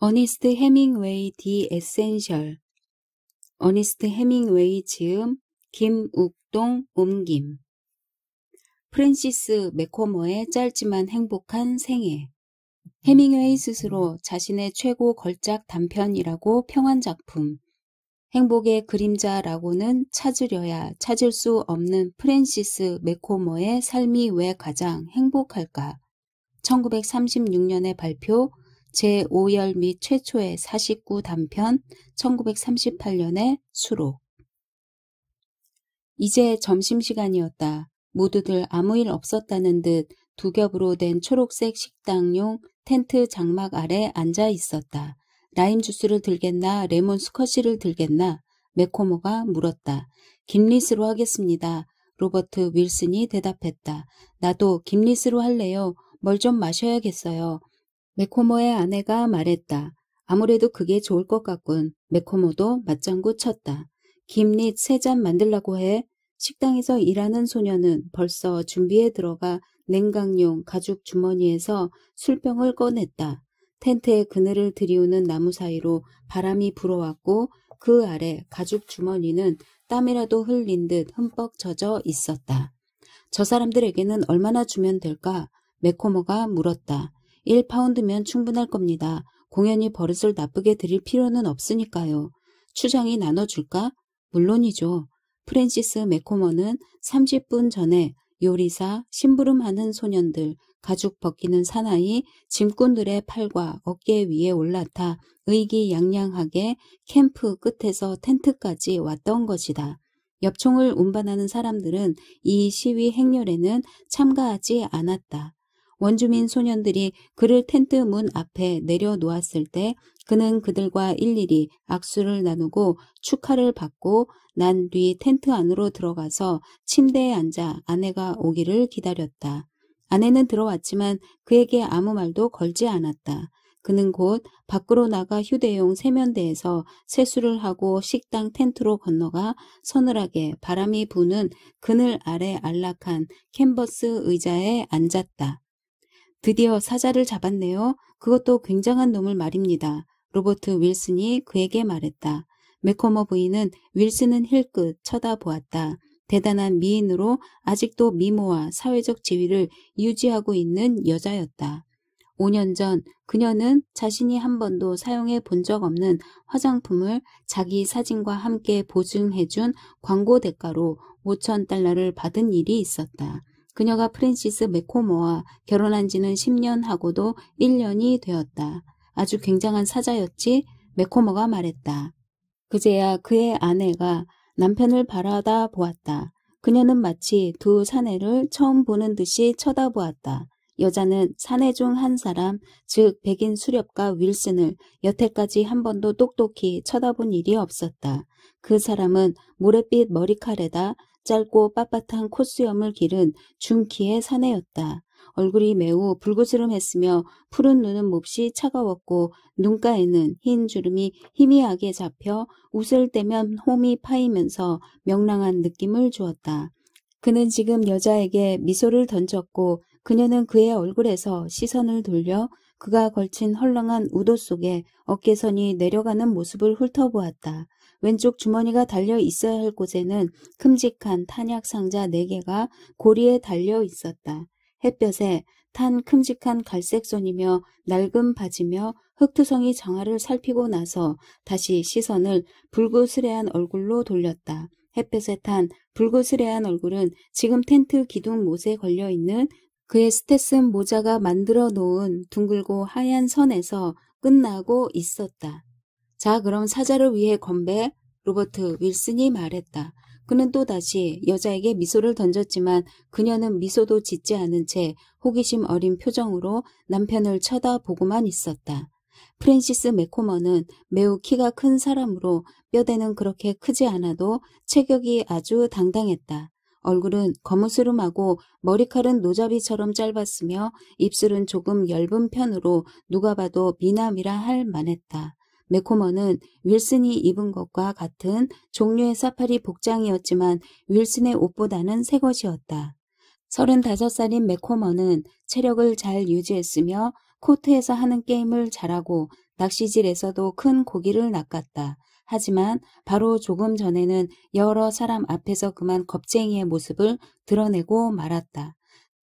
어니스트 해밍웨이 디 에센셜. 어니스트 해밍웨이 지음, 김욱동 옮김. 프랜시스 매코머의 짧지만 행복한 생애. 해밍웨이 스스로 자신의 최고 걸작 단편이라고 평한 작품. 행복의 그림자라고는 찾으려야 찾을 수 없는 프랜시스 매코머의 삶이 왜 가장 행복할까? 1936년에 발표, 제5열 및 최초의 49 단편, 1938년에 수록. 이제 점심시간이었다. 모두들 아무 일 없었다는 듯 두 겹으로 된 초록색 식당용 텐트 장막 아래 앉아 있었다. 라임 주스를 들겠나 레몬 스쿼시를 들겠나? 매코머가 물었다. 김리스로 하겠습니다. 로버트 윌슨이 대답했다. 나도 김리스로 할래요. 뭘 좀 마셔야겠어요. 매코머의 아내가 말했다. 아무래도 그게 좋을 것 같군. 매코머도 맞장구 쳤다. 김릿 3잔 만들라고 해. 식당에서 일하는 소녀는 벌써 준비에 들어가 냉각용 가죽 주머니에서 술병을 꺼냈다. 텐트의 그늘을 들이우는 나무 사이로 바람이 불어왔고 그 아래 가죽 주머니는 땀이라도 흘린 듯 흠뻑 젖어 있었다. 저 사람들에게는 얼마나 주면 될까? 매코머가 물었다. 1파운드면 충분할 겁니다. 공연히 버릇을 나쁘게 들일 필요는 없으니까요. 추장이 나눠줄까? 물론이죠. 프랜시스 매코머는 30분 전에 요리사, 심부름하는 소년들, 가죽 벗기는 사나이, 짐꾼들의 팔과 어깨 위에 올라타 의기양양하게 캠프 끝에서 텐트까지 왔던 것이다. 엽총을 운반하는 사람들은 이 시위 행렬에는 참가하지 않았다. 원주민 소년들이 그를 텐트 문 앞에 내려놓았을 때 그는 그들과 일일이 악수를 나누고 축하를 받고 난 뒤 텐트 안으로 들어가서 침대에 앉아 아내가 오기를 기다렸다. 아내는 들어왔지만 그에게 아무 말도 걸지 않았다. 그는 곧 밖으로 나가 휴대용 세면대에서 세수를 하고 식당 텐트로 건너가 서늘하게 바람이 부는 그늘 아래 안락한 캔버스 의자에 앉았다. 드디어 사자를 잡았네요. 그것도 굉장한 놈을 말입니다. 로버트 윌슨이 그에게 말했다. 매코머 부인은 윌슨은 힐끗 쳐다보았다. 대단한 미인으로 아직도 미모와 사회적 지위를 유지하고 있는 여자였다. 5년 전 그녀는 자신이 한 번도 사용해 본 적 없는 화장품을 자기 사진과 함께 보증해준 광고 대가로 $5,000를 받은 일이 있었다. 그녀가 프랜시스 매코머와 결혼한 지는 10년 하고도 1년이 되었다. 아주 굉장한 사자였지? 매코머가 말했다. 그제야 그의 아내가 남편을 바라다 보았다. 그녀는 마치 두 사내를 처음 보는 듯이 쳐다보았다. 여자는 사내 중 한 사람, 즉 백인 수렵가 윌슨을 여태까지 한 번도 똑똑히 쳐다본 일이 없었다. 그 사람은 모래빛 머리칼에다 짧고 빳빳한 콧수염을 기른 중키의 사내였다. 얼굴이 매우 불그스름했으며 푸른 눈은 몹시 차가웠고 눈가에는 흰 주름이 희미하게 잡혀 웃을 때면 홈이 파이면서 명랑한 느낌을 주었다. 그는 지금 여자에게 미소를 던졌고 그녀는 그의 얼굴에서 시선을 돌려 그가 걸친 헐렁한 우도 속에 어깨선이 내려가는 모습을 훑어보았다. 왼쪽 주머니가 달려 있어야 할 곳에는 큼직한 탄약 상자 4개가 고리에 달려 있었다. 햇볕에 탄 큼직한 갈색 손이며 낡은 바지며 흑투성이 장화를 살피고 나서 다시 시선을 불그스레한 얼굴로 돌렸다. 햇볕에 탄 불그스레한 얼굴은 지금 텐트 기둥 못에 걸려있는 그의 스테슨 모자가 만들어 놓은 둥글고 하얀 선에서 끝나고 있었다. 자, 그럼 사자를 위해 건배. 로버트 윌슨이 말했다. 그는 또다시 여자에게 미소를 던졌지만 그녀는 미소도 짓지 않은 채 호기심 어린 표정으로 남편을 쳐다보고만 있었다. 프랜시스 매코머는 매우 키가 큰 사람으로 뼈대는 그렇게 크지 않아도 체격이 아주 당당했다. 얼굴은 거무스름하고 머리칼은 노잡이처럼 짧았으며 입술은 조금 엷은 편으로 누가 봐도 미남이라 할 만했다. 매코머는 윌슨이 입은 것과 같은 종류의 사파리 복장이었지만 윌슨의 옷보다는 새 것이었다. 35살인 매코머는 체력을 잘 유지했으며 코트에서 하는 게임을 잘하고 낚시질에서도 큰 고기를 낚았다. 하지만 바로 조금 전에는 여러 사람 앞에서 그만 겁쟁이의 모습을 드러내고 말았다.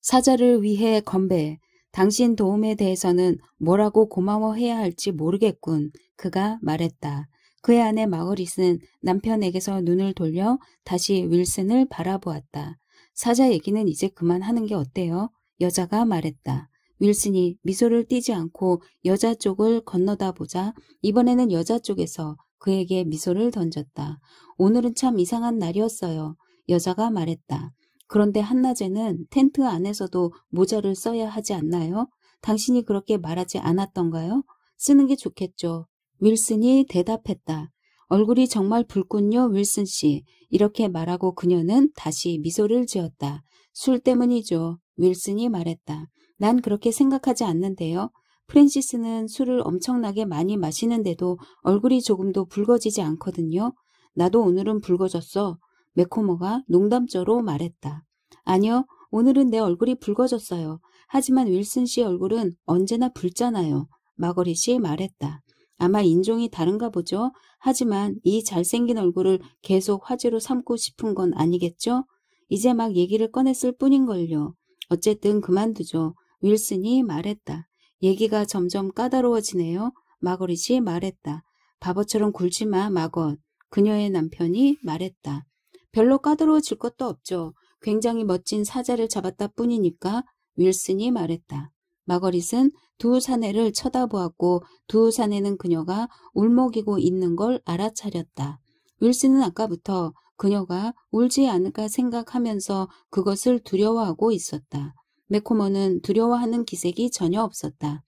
사자를 위해 건배. 당신 도움에 대해서는 뭐라고 고마워해야 할지 모르겠군. 그가 말했다. 그의 아내 마거릿은 남편에게서 눈을 돌려 다시 윌슨을 바라보았다. 사자 얘기는 이제 그만하는 게 어때요? 여자가 말했다. 윌슨이 미소를 띠지 않고 여자 쪽을 건너다 보자 이번에는 여자 쪽에서 그에게 미소를 던졌다. 오늘은 참 이상한 날이었어요. 여자가 말했다. 그런데 한낮에는 텐트 안에서도 모자를 써야 하지 않나요? 당신이 그렇게 말하지 않았던가요? 쓰는 게 좋겠죠. 윌슨이 대답했다. 얼굴이 정말 붉군요, 윌슨 씨. 이렇게 말하고 그녀는 다시 미소를 지었다. 술 때문이죠. 윌슨이 말했다. 난 그렇게 생각하지 않는데요. 프랜시스는 술을 엄청나게 많이 마시는데도 얼굴이 조금도 붉어지지 않거든요. 나도 오늘은 붉어졌어. 매코머가 농담조로 말했다. 아니요, 오늘은 내 얼굴이 붉어졌어요. 하지만 윌슨 씨 얼굴은 언제나 붉잖아요. 마거릿이 말했다. 아마 인종이 다른가 보죠. 하지만 이 잘생긴 얼굴을 계속 화제로 삼고 싶은 건 아니겠죠? 이제 막 얘기를 꺼냈을 뿐인걸요. 어쨌든 그만두죠. 윌슨이 말했다. 얘기가 점점 까다로워지네요. 마거릿이 말했다. 바보처럼 굴지 마, 마것. 그녀의 남편이 말했다. 별로 까다로워질 것도 없죠. 굉장히 멋진 사자를 잡았다 뿐이니까. 윌슨이 말했다. 마거릿은 두 사내를 쳐다보았고 두 사내는 그녀가 울먹이고 있는 걸 알아차렸다. 윌슨은 아까부터 그녀가 울지 않을까 생각하면서 그것을 두려워하고 있었다. 매코머는 두려워하는 기색이 전혀 없었다.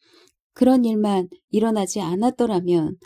그런 일만 일어나지 않았더라면,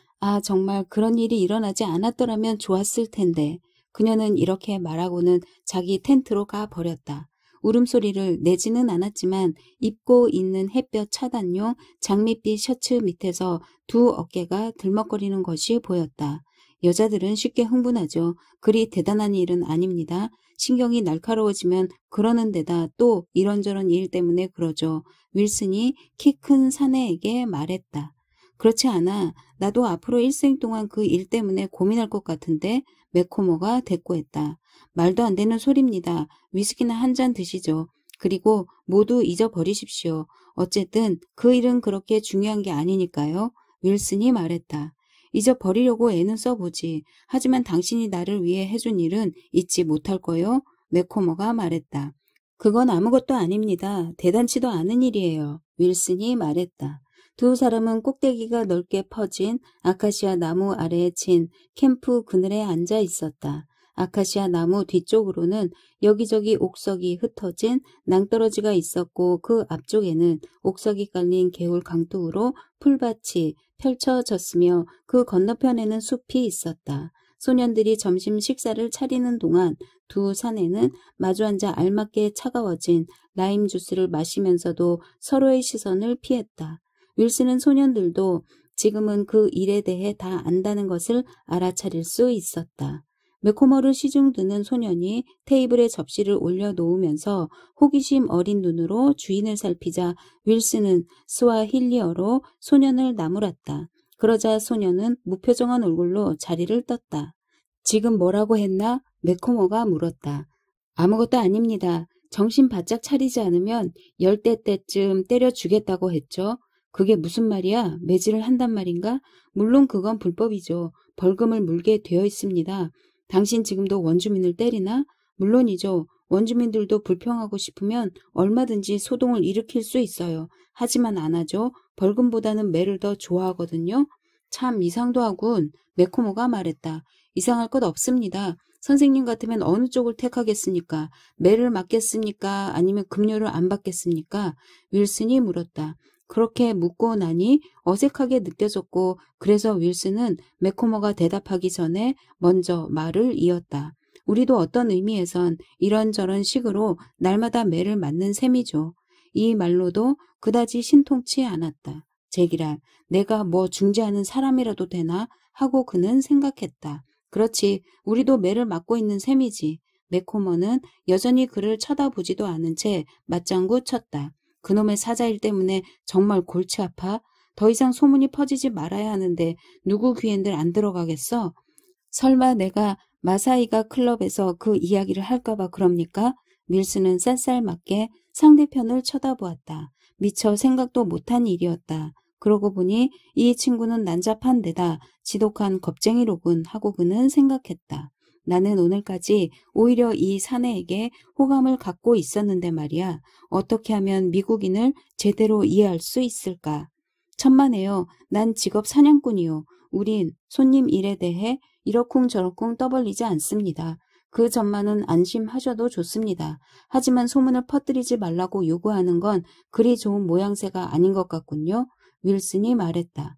정말 그런 일이 일어나지 않았더라면 좋았을 텐데. 그녀는 이렇게 말하고는 자기 텐트로 가버렸다. 울음소리를 내지는 않았지만 입고 있는 햇볕 차단용 장밋빛 셔츠 밑에서 두 어깨가 들먹거리는 것이 보였다. 여자들은 쉽게 흥분하죠. 그리 대단한 일은 아닙니다. 신경이 날카로워지면 그러는 데다 또 이런저런 일 때문에 그러죠. 윌슨이 키 큰 사내에게 말했다. 그렇지 않아. 나도 앞으로 일생 동안 그 일 때문에 고민할 것 같은데. 매코머가 대꾸했다. 말도 안 되는 소리입니다. 위스키나 한 잔 드시죠. 그리고 모두 잊어버리십시오. 어쨌든 그 일은 그렇게 중요한 게 아니니까요. 윌슨이 말했다. 잊어버리려고 애는 써보지. 하지만 당신이 나를 위해 해준 일은 잊지 못할 거요. 매코머가 말했다. 그건 아무것도 아닙니다. 대단치도 않은 일이에요. 윌슨이 말했다. 두 사람은 꼭대기가 넓게 퍼진 아카시아 나무 아래에 친 캠프 그늘에 앉아 있었다. 아카시아 나무 뒤쪽으로는 여기저기 옥석이 흩어진 낭떠러지가 있었고 그 앞쪽에는 옥석이 깔린 개울 강둑으로 풀밭이 펼쳐졌으며 그 건너편에는 숲이 있었다. 소년들이 점심 식사를 차리는 동안 두 사내는 마주 앉아 알맞게 차가워진 라임 주스를 마시면서도 서로의 시선을 피했다. 윌슨은 소년들도 지금은 그 일에 대해 다 안다는 것을 알아차릴 수 있었다. 매코머를 시중 드는 소년이 테이블에 접시를 올려놓으면서 호기심 어린 눈으로 주인을 살피자 윌슨은 스와힐리어로 소년을 나무랐다. 그러자 소년은 무표정한 얼굴로 자리를 떴다. 지금 뭐라고 했나? 매코머가 물었다. 아무것도 아닙니다. 정신 바짝 차리지 않으면 10대 때쯤 때려주겠다고 했죠. 그게 무슨 말이야? 매질을 한단 말인가? 물론 그건 불법이죠. 벌금을 물게 되어 있습니다. 당신 지금도 원주민을 때리나? 물론이죠. 원주민들도 불평하고 싶으면 얼마든지 소동을 일으킬 수 있어요. 하지만 안 하죠. 벌금보다는 매를 더 좋아하거든요. 참 이상도 하군. 매코모가 말했다. 이상할 것 없습니다. 선생님 같으면 어느 쪽을 택하겠습니까? 매를 맞겠습니까? 아니면 급료를 안 받겠습니까? 윌슨이 물었다. 그렇게 묻고 나니 어색하게 느껴졌고 그래서 윌슨은 매코머가 대답하기 전에 먼저 말을 이었다. 우리도 어떤 의미에선 이런저런 식으로 날마다 매를 맞는 셈이죠. 이 말로도 그다지 신통치 않았다. 제기랄, 내가 뭐 중재하는 사람이라도 되나? 하고 그는 생각했다. 그렇지, 우리도 매를 맞고 있는 셈이지. 매코머는 여전히 그를 쳐다보지도 않은 채 맞장구 쳤다. 그놈의 사자일 때문에 정말 골치 아파? 더 이상 소문이 퍼지지 말아야 하는데 누구 귀엔들 안 들어가겠어? 설마 내가 마사이가 클럽에서 그 이야기를 할까봐 그럽니까? 밀스는 쌀쌀맞게 상대편을 쳐다보았다. 미처 생각도 못한 일이었다. 그러고 보니 이 친구는 난잡한 데다 지독한 겁쟁이로군 하고 그는 생각했다. 나는 오늘까지 오히려 이 사내에게 호감을 갖고 있었는데 말이야. 어떻게 하면 미국인을 제대로 이해할 수 있을까? 천만에요. 난 직업 사냥꾼이요. 우린 손님 일에 대해 이러쿵저러쿵 떠벌리지 않습니다. 그 점만은 안심하셔도 좋습니다. 하지만 소문을 퍼뜨리지 말라고 요구하는 건 그리 좋은 모양새가 아닌 것 같군요. 윌슨이 말했다.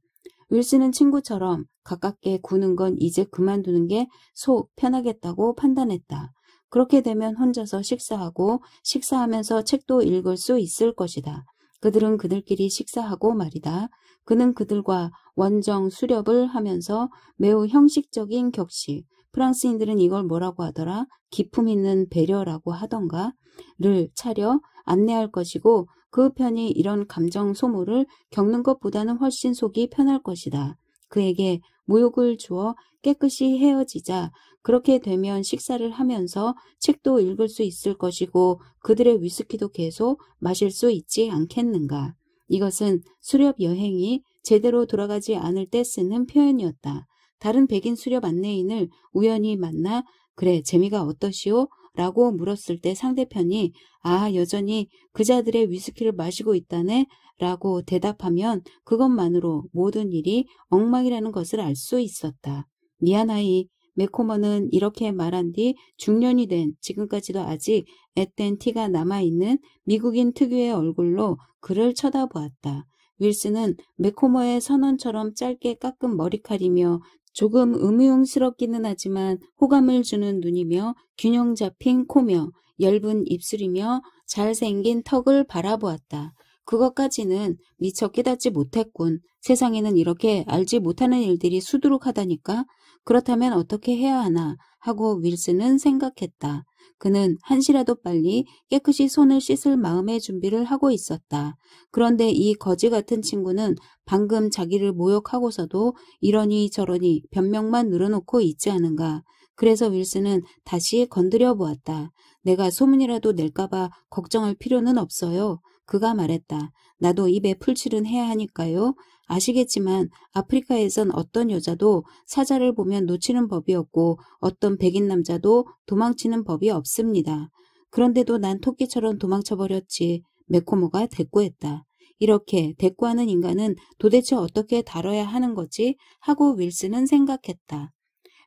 윌슨은 친구처럼 가깝게 구는 건 이제 그만두는 게 속 편하겠다고 판단했다. 그렇게 되면 혼자서 식사하고 식사하면서 책도 읽을 수 있을 것이다. 그들은 그들끼리 식사하고 말이다. 그는 그들과 원정 수렵을 하면서 매우 형식적인 격식, 프랑스인들은 이걸 뭐라고 하더라? 기품 있는 배려라고 하던가? 를 차려 안내할 것이고 그 편이 이런 감정 소모를 겪는 것보다는 훨씬 속이 편할 것이다. 그에게 모욕을 주어 깨끗이 헤어지자 그렇게 되면 식사를 하면서 책도 읽을 수 있을 것이고 그들의 위스키도 계속 마실 수 있지 않겠는가. 이것은 수렵 여행이 제대로 돌아가지 않을 때 쓰는 표현이었다. 다른 백인 수렵 안내인을 우연히 만나 그래 재미가 어떠시오? 라고 물었을 때 상대편이 아 여전히 그자들의 위스키를 마시고 있다네? 라고 대답하면 그것만으로 모든 일이 엉망이라는 것을 알 수 있었다. 미안하이. 매코머는 이렇게 말한 뒤 중년이 된 지금까지도 아직 앳된 티가 남아있는 미국인 특유의 얼굴로 그를 쳐다보았다. 윌슨은 매코머의 선원처럼 짧게 깎은 머리칼이며 조금 음흉스럽기는 하지만 호감을 주는 눈이며 균형 잡힌 코며 엷은 입술이며 잘생긴 턱을 바라보았다. 그것까지는 미처 깨닫지 못했군. 세상에는 이렇게 알지 못하는 일들이 수두룩하다니까. 그렇다면 어떻게 해야 하나 하고 윌슨은 생각했다. 그는 한시라도 빨리 깨끗이 손을 씻을 마음의 준비를 하고 있었다. 그런데 이 거지 같은 친구는 방금 자기를 모욕하고서도 이러니 저러니 변명만 늘어놓고 있지 않은가. 그래서 윌슨은 다시 건드려 보았다. 내가 소문이라도 낼까봐 걱정할 필요는 없어요. 그가 말했다. 나도 입에 풀칠은 해야 하니까요. 아시겠지만 아프리카에선 어떤 여자도 사자를 보면 놓치는 법이 없고 어떤 백인 남자도 도망치는 법이 없습니다. 그런데도 난 토끼처럼 도망쳐버렸지. 매코모가 대꾸했다. 이렇게 대꾸하는 인간은 도대체 어떻게 다뤄야 하는 거지? 하고 윌슨은 생각했다.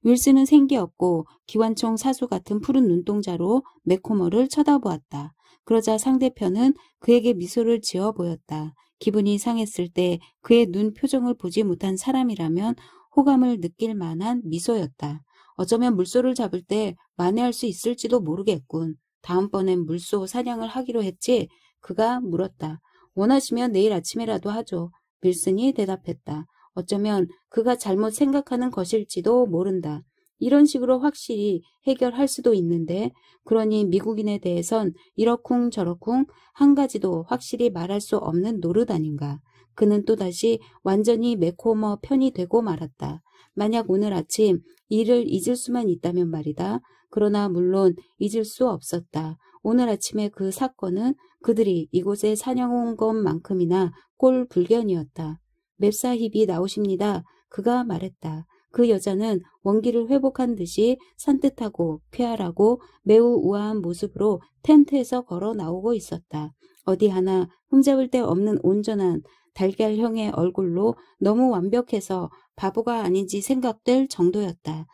윌슨은 생기 없고 기관총 사수 같은 푸른 눈동자로 매코모를 쳐다보았다. 그러자 상대편은 그에게 미소를 지어 보였다. 기분이 상했을 때 그의 눈 표정을 보지 못한 사람이라면 호감을 느낄 만한 미소였다. 어쩌면 물소를 잡을 때 만회할 수 있을지도 모르겠군. 다음번엔 물소 사냥을 하기로 했지? 그가 물었다. 원하시면 내일 아침에라도 하죠. 윌슨이 대답했다. 어쩌면 그가 잘못 생각하는 것일지도 모른다. 이런 식으로 확실히 해결할 수도 있는데 그러니 미국인에 대해선 이러쿵저러쿵 한 가지도 확실히 말할 수 없는 노릇 아닌가. 그는 또다시 완전히 매코머 편이 되고 말았다. 만약 오늘 아침 일을 잊을 수만 있다면 말이다. 그러나 물론 잊을 수 없었다. 오늘 아침의 그 사건은 그들이 이곳에 사냥 온 것만큼이나 꼴불견이었다. 맵사힙이 나오십니다. 그가 말했다. 그 여자는 원기를 회복한 듯이 산뜻하고 쾌활하고 매우 우아한 모습으로 텐트에서 걸어 나오고 있었다. 어디 하나 흠잡을 데 없는 온전한 달걀형의 얼굴로 너무 완벽해서 바보가 아닌지 생각될 정도였다.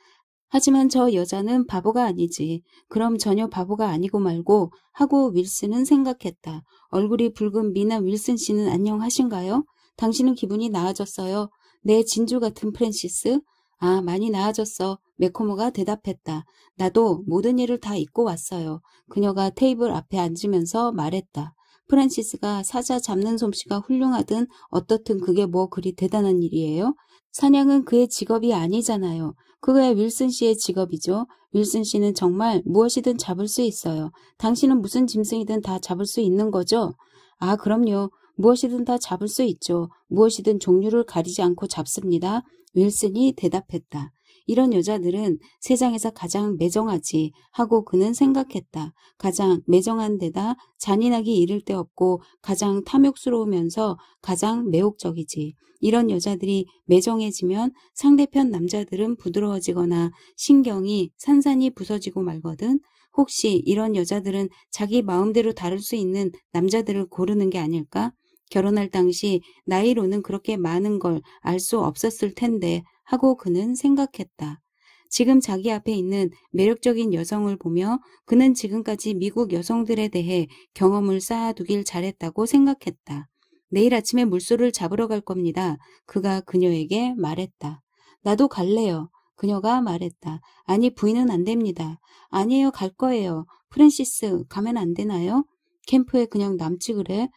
하지만 저 여자는 바보가 아니지. 그럼 전혀 바보가 아니고 말고 하고 윌슨은 생각했다. 얼굴이 붉은 미나 윌슨 씨는 안녕하신가요? 당신은 기분이 나아졌어요. 내 진주 같은 프랜시스? 아, 많이 나아졌어. 매코모가 대답했다. 나도 모든 일을 다 잊고 왔어요. 그녀가 테이블 앞에 앉으면서 말했다. 프랜시스가 사자 잡는 솜씨가 훌륭하든 어떻든 그게 뭐 그리 대단한 일이에요? 사냥은 그의 직업이 아니잖아요. 그거야 윌슨 씨의 직업이죠. 윌슨 씨는 정말 무엇이든 잡을 수 있어요. 당신은 무슨 짐승이든 다 잡을 수 있는 거죠? 아, 그럼요. 무엇이든 다 잡을 수 있죠. 무엇이든 종류를 가리지 않고 잡습니다. 윌슨이 대답했다. 이런 여자들은 세상에서 가장 매정하지 하고 그는 생각했다. 가장 매정한 데다 잔인하기 이를 데 없고 가장 탐욕스러우면서 가장 매혹적이지. 이런 여자들이 매정해지면 상대편 남자들은 부드러워지거나 신경이 산산이 부서지고 말거든. 혹시 이런 여자들은 자기 마음대로 다룰 수 있는 남자들을 고르는 게 아닐까? 결혼할 당시 나이로는 그렇게 많은 걸 알 수 없었을 텐데 하고 그는 생각했다. 지금 자기 앞에 있는 매력적인 여성을 보며 그는 지금까지 미국 여성들에 대해 경험을 쌓아두길 잘했다고 생각했다. 내일 아침에 물소를 잡으러 갈 겁니다. 그가 그녀에게 말했다. 나도 갈래요. 그녀가 말했다. 아니, 부인은 안 됩니다. 아니에요, 갈 거예요. 프랜시스, 가면 안 되나요? 캠프에 그냥 남지 그래?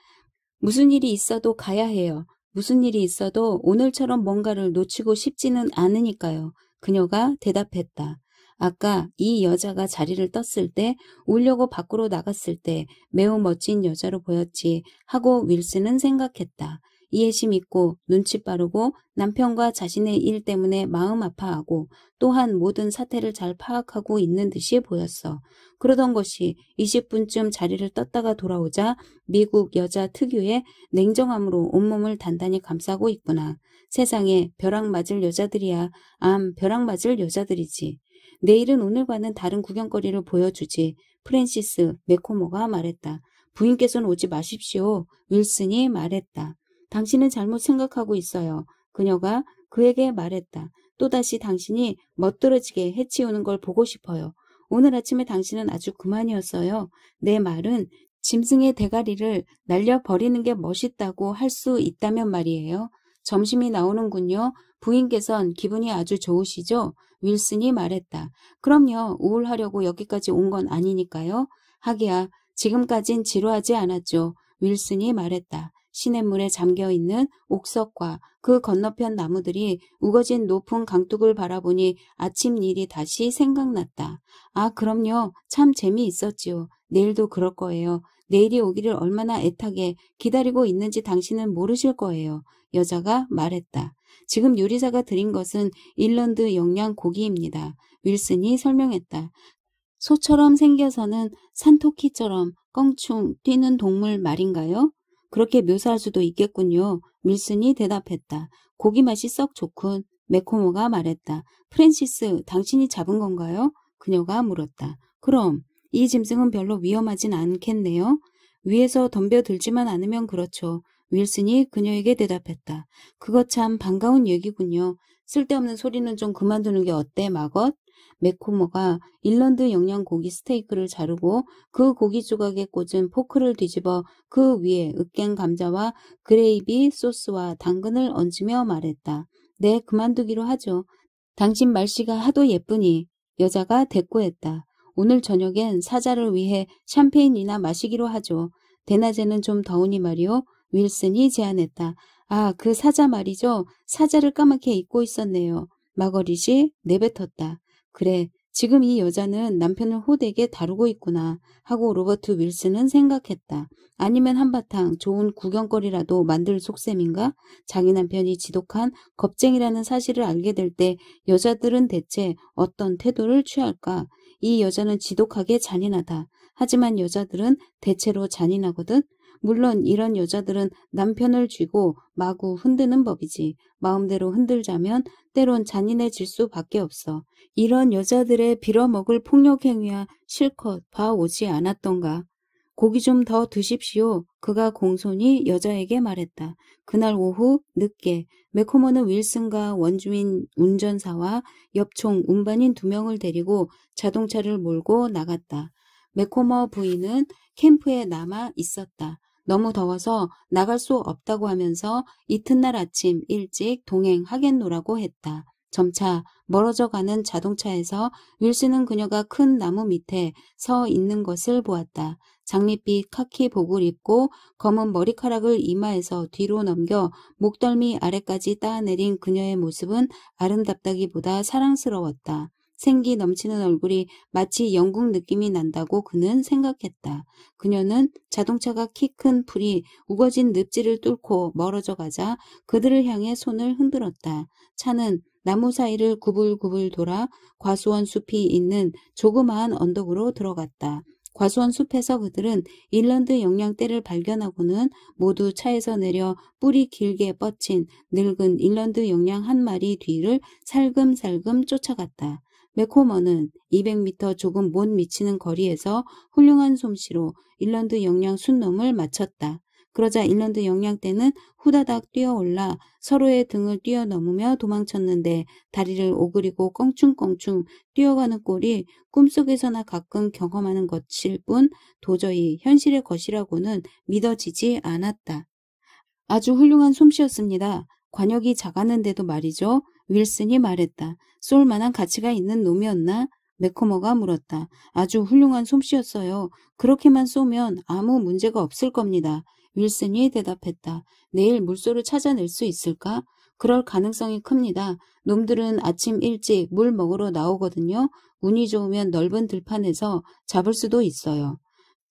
무슨 일이 있어도 가야 해요. 무슨 일이 있어도 오늘처럼 뭔가를 놓치고 싶지는 않으니까요. 그녀가 대답했다. 아까 이 여자가 자리를 떴을 때 울려고 밖으로 나갔을 때 매우 멋진 여자로 보였지 하고 윌슨은 생각했다. 이해심 있고 눈치 빠르고 남편과 자신의 일 때문에 마음 아파하고 또한 모든 사태를 잘 파악하고 있는 듯이 보였어. 그러던 것이 20분쯤 자리를 떴다가 돌아오자 미국 여자 특유의 냉정함으로 온몸을 단단히 감싸고 있구나. 세상에 벼락 맞을 여자들이야. 벼락 맞을 여자들이지. 내일은 오늘과는 다른 구경거리를 보여주지. 프랜시스 맥코모가 말했다. 부인께서는 오지 마십시오. 윌슨이 말했다. 당신은 잘못 생각하고 있어요. 그녀가 그에게 말했다. 또다시 당신이 멋들어지게 해치우는 걸 보고 싶어요. 오늘 아침에 당신은 아주 그만이었어요. 내 말은 짐승의 대가리를 날려버리는 게 멋있다고 할 수 있다면 말이에요. 점심이 나오는군요. 부인께선 기분이 아주 좋으시죠? 윌슨이 말했다. 그럼요. 우울하려고 여기까지 온 건 아니니까요. 하기야 지금까진 지루하지 않았죠. 윌슨이 말했다. 시냇물에 잠겨있는 옥석과 그 건너편 나무들이 우거진 높은 강둑을 바라보니 아침 일이 다시 생각났다. 아, 그럼요. 참 재미있었지요. 내일도 그럴 거예요. 내일이 오기를 얼마나 애타게 기다리고 있는지 당신은 모르실 거예요. 여자가 말했다. 지금 요리사가 드린 것은 일런드 영양 고기입니다. 윌슨이 설명했다. 소처럼 생겨서는 산토끼처럼 껑충 뛰는 동물 말인가요? 그렇게 묘사할 수도 있겠군요. 윌슨이 대답했다. 고기 맛이 썩 좋군. 맥코모가 말했다. 프랜시스, 당신이 잡은 건가요? 그녀가 물었다. 그럼 이 짐승은 별로 위험하진 않겠네요. 위에서 덤벼들지만 않으면 그렇죠. 윌슨이 그녀에게 대답했다. 그거 참 반가운 얘기군요. 쓸데없는 소리는 좀 그만두는 게 어때, 마것? 맥코모가 일런드 영양 고기 스테이크를 자르고 그 고기 조각에 꽂은 포크를 뒤집어 그 위에 으깬 감자와 그레이비 소스와 당근을 얹으며 말했다. 네, 그만두기로 하죠. 당신 말씨가 하도 예쁘니. 여자가 대꾸했다. 오늘 저녁엔 사자를 위해 샴페인이나 마시기로 하죠. 대낮에는 좀 더우니 말이요. 윌슨이 제안했다. 아, 그 사자 말이죠. 사자를 까맣게 잊고 있었네요. 마거릿이 내뱉었다. 그래, 지금 이 여자는 남편을 호되게 다루고 있구나 하고 로버트 윌슨은 생각했다. 아니면 한바탕 좋은 구경거리라도 만들 속셈인가? 자기 남편이 지독한 겁쟁이라는 사실을 알게 될 때 여자들은 대체 어떤 태도를 취할까? 이 여자는 지독하게 잔인하다. 하지만 여자들은 대체로 잔인하거든. 물론 이런 여자들은 남편을 쥐고 마구 흔드는 법이지. 마음대로 흔들자면 때론 잔인해질 수밖에 없어. 이런 여자들의 빌어먹을 폭력행위야 실컷 봐오지 않았던가. 고기 좀 더 드십시오. 그가 공손히 여자에게 말했다. 그날 오후 늦게 맥코모는 윌슨과 원주민 운전사와 엽총 운반인 2명을 데리고 자동차를 몰고 나갔다. 맥코모 부인은 캠프에 남아 있었다. 너무 더워서 나갈 수 없다고 하면서 이튿날 아침 일찍 동행하겠노라고 했다. 점차 멀어져 가는 자동차에서 윌슨은 그녀가 큰 나무 밑에 서 있는 것을 보았다. 장밋빛 카키복을 입고 검은 머리카락을 이마에서 뒤로 넘겨 목덜미 아래까지 따내린 그녀의 모습은 아름답다기보다 사랑스러웠다. 생기 넘치는 얼굴이 마치 영국 느낌이 난다고 그는 생각했다. 그녀는 자동차가 키 큰 풀이 우거진 늪지를 뚫고 멀어져 가자 그들을 향해 손을 흔들었다. 차는 나무 사이를 구불구불 돌아 과수원 숲이 있는 조그마한 언덕으로 들어갔다. 과수원 숲에서 그들은 일런드 영양떼를 발견하고는 모두 차에서 내려 뿔이 길게 뻗친 늙은 일런드 영양 한 마리 뒤를 살금살금 쫓아갔다. 매코머는 200m 조금 못 미치는 거리에서 훌륭한 솜씨로 일런드 영양 순놈을 맞췄다. 그러자 일런드 영양떼는 후다닥 뛰어올라 서로의 등을 뛰어넘으며 도망쳤는데 다리를 오그리고 껑충껑충 뛰어가는 꼴이 꿈속에서나 가끔 경험하는 것일 뿐 도저히 현실의 것이라고는 믿어지지 않았다. 아주 훌륭한 솜씨였습니다. 관역이 작았는데도 말이죠. 윌슨이 말했다. 쏠 만한 가치가 있는 놈이었나? 매코머가 물었다. 아주 훌륭한 솜씨였어요. 그렇게만 쏘면 아무 문제가 없을 겁니다. 윌슨이 대답했다. 내일 물소를 찾아낼 수 있을까? 그럴 가능성이 큽니다. 놈들은 아침 일찍 물 먹으러 나오거든요. 운이 좋으면 넓은 들판에서 잡을 수도 있어요.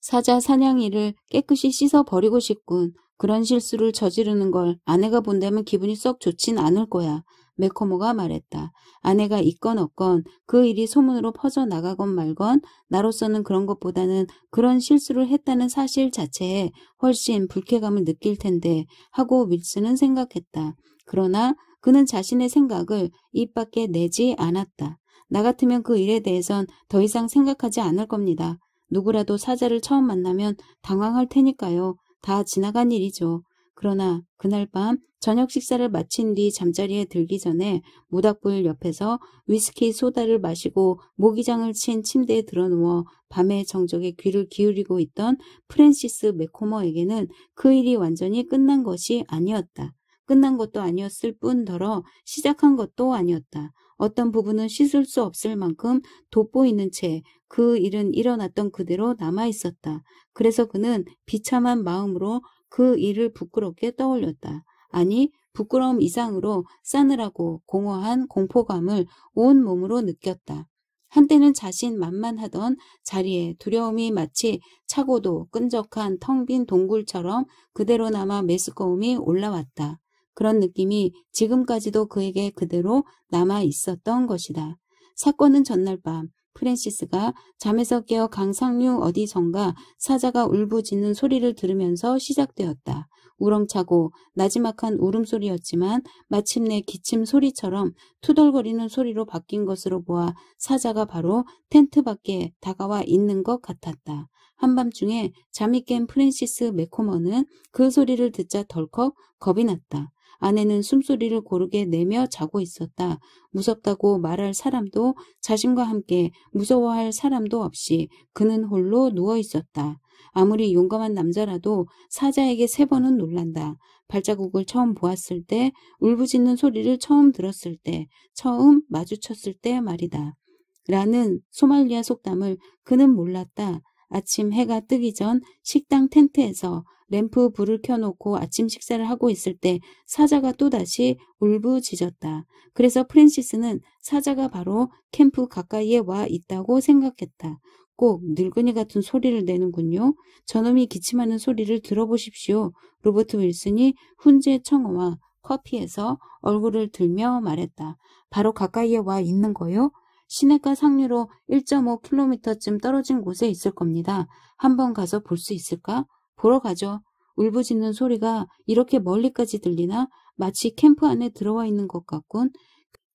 사자 사냥이를 깨끗이 씻어 버리고 싶군. 그런 실수를 저지르는 걸 아내가 본다면 기분이 썩 좋진 않을 거야. 매코모가 말했다. 아내가 있건 없건 그 일이 소문으로 퍼져나가건 말건 나로서는 그런 것보다는 그런 실수를 했다는 사실 자체에 훨씬 불쾌감을 느낄 텐데 하고 윌슨은 생각했다. 그러나 그는 자신의 생각을 입 밖에 내지 않았다. 나 같으면 그 일에 대해선 더 이상 생각하지 않을 겁니다. 누구라도 사자를 처음 만나면 당황할 테니까요. 다 지나간 일이죠. 그러나 그날 밤 저녁 식사를 마친 뒤 잠자리에 들기 전에 모닥불 옆에서 위스키 소다를 마시고 모기장을 친 침대에 드러누워 밤의 정적에 귀를 기울이고 있던 프랜시스 매코머에게는 그 일이 완전히 끝난 것이 아니었다. 끝난 것도 아니었을 뿐더러 시작한 것도 아니었다. 어떤 부분은 씻을 수 없을 만큼 돋보이는 채 그 일은 일어났던 그대로 남아있었다. 그래서 그는 비참한 마음으로 그 일을 부끄럽게 떠올렸다. 아니, 부끄러움 이상으로 싸늘하고 공허한 공포감을 온 몸으로 느꼈다. 한때는 자신만만하던 자리에 두려움이 마치 차고도 끈적한 텅 빈 동굴처럼 그대로 남아 메스꺼움이 올라왔다. 그런 느낌이 지금까지도 그에게 그대로 남아 있었던 것이다. 사건은 전날 밤 프랜시스가 잠에서 깨어 강상류 어디선가 사자가 울부짖는 소리를 들으면서 시작되었다. 우렁차고 나지막한 울음소리였지만 마침내 기침 소리처럼 투덜거리는 소리로 바뀐 것으로 보아 사자가 바로 텐트 밖에 다가와 있는 것 같았다. 한밤중에 잠이 깬 프랜시스 매코머는 그 소리를 듣자 덜컥 겁이 났다. 아내는 숨소리를 고르게 내며 자고 있었다. 무섭다고 말할 사람도 자신과 함께 무서워할 사람도 없이 그는 홀로 누워 있었다. 아무리 용감한 남자라도 사자에게 3번은 놀란다. 발자국을 처음 보았을 때, 울부짖는 소리를 처음 들었을 때, 처음 마주쳤을 때 말이다. 라는 소말리아 속담을 그는 몰랐다. 아침 해가 뜨기 전 식당 텐트에서 램프 불을 켜놓고 아침 식사를 하고 있을 때 사자가 또다시 울부짖었다. 그래서 프랜시스는 사자가 바로 캠프 가까이에 와 있다고 생각했다. 꼭 늙은이 같은 소리를 내는군요. 저놈이 기침하는 소리를 들어보십시오. 로버트 윌슨이 훈제 청어와 커피에서 얼굴을 들며 말했다. 바로 가까이에 와 있는 거요? 시내가 상류로 1.5km쯤 떨어진 곳에 있을 겁니다. 한번 가서 볼 수 있을까? 보러 가죠. 울부짖는 소리가 이렇게 멀리까지 들리나? 마치 캠프 안에 들어와 있는 것 같군.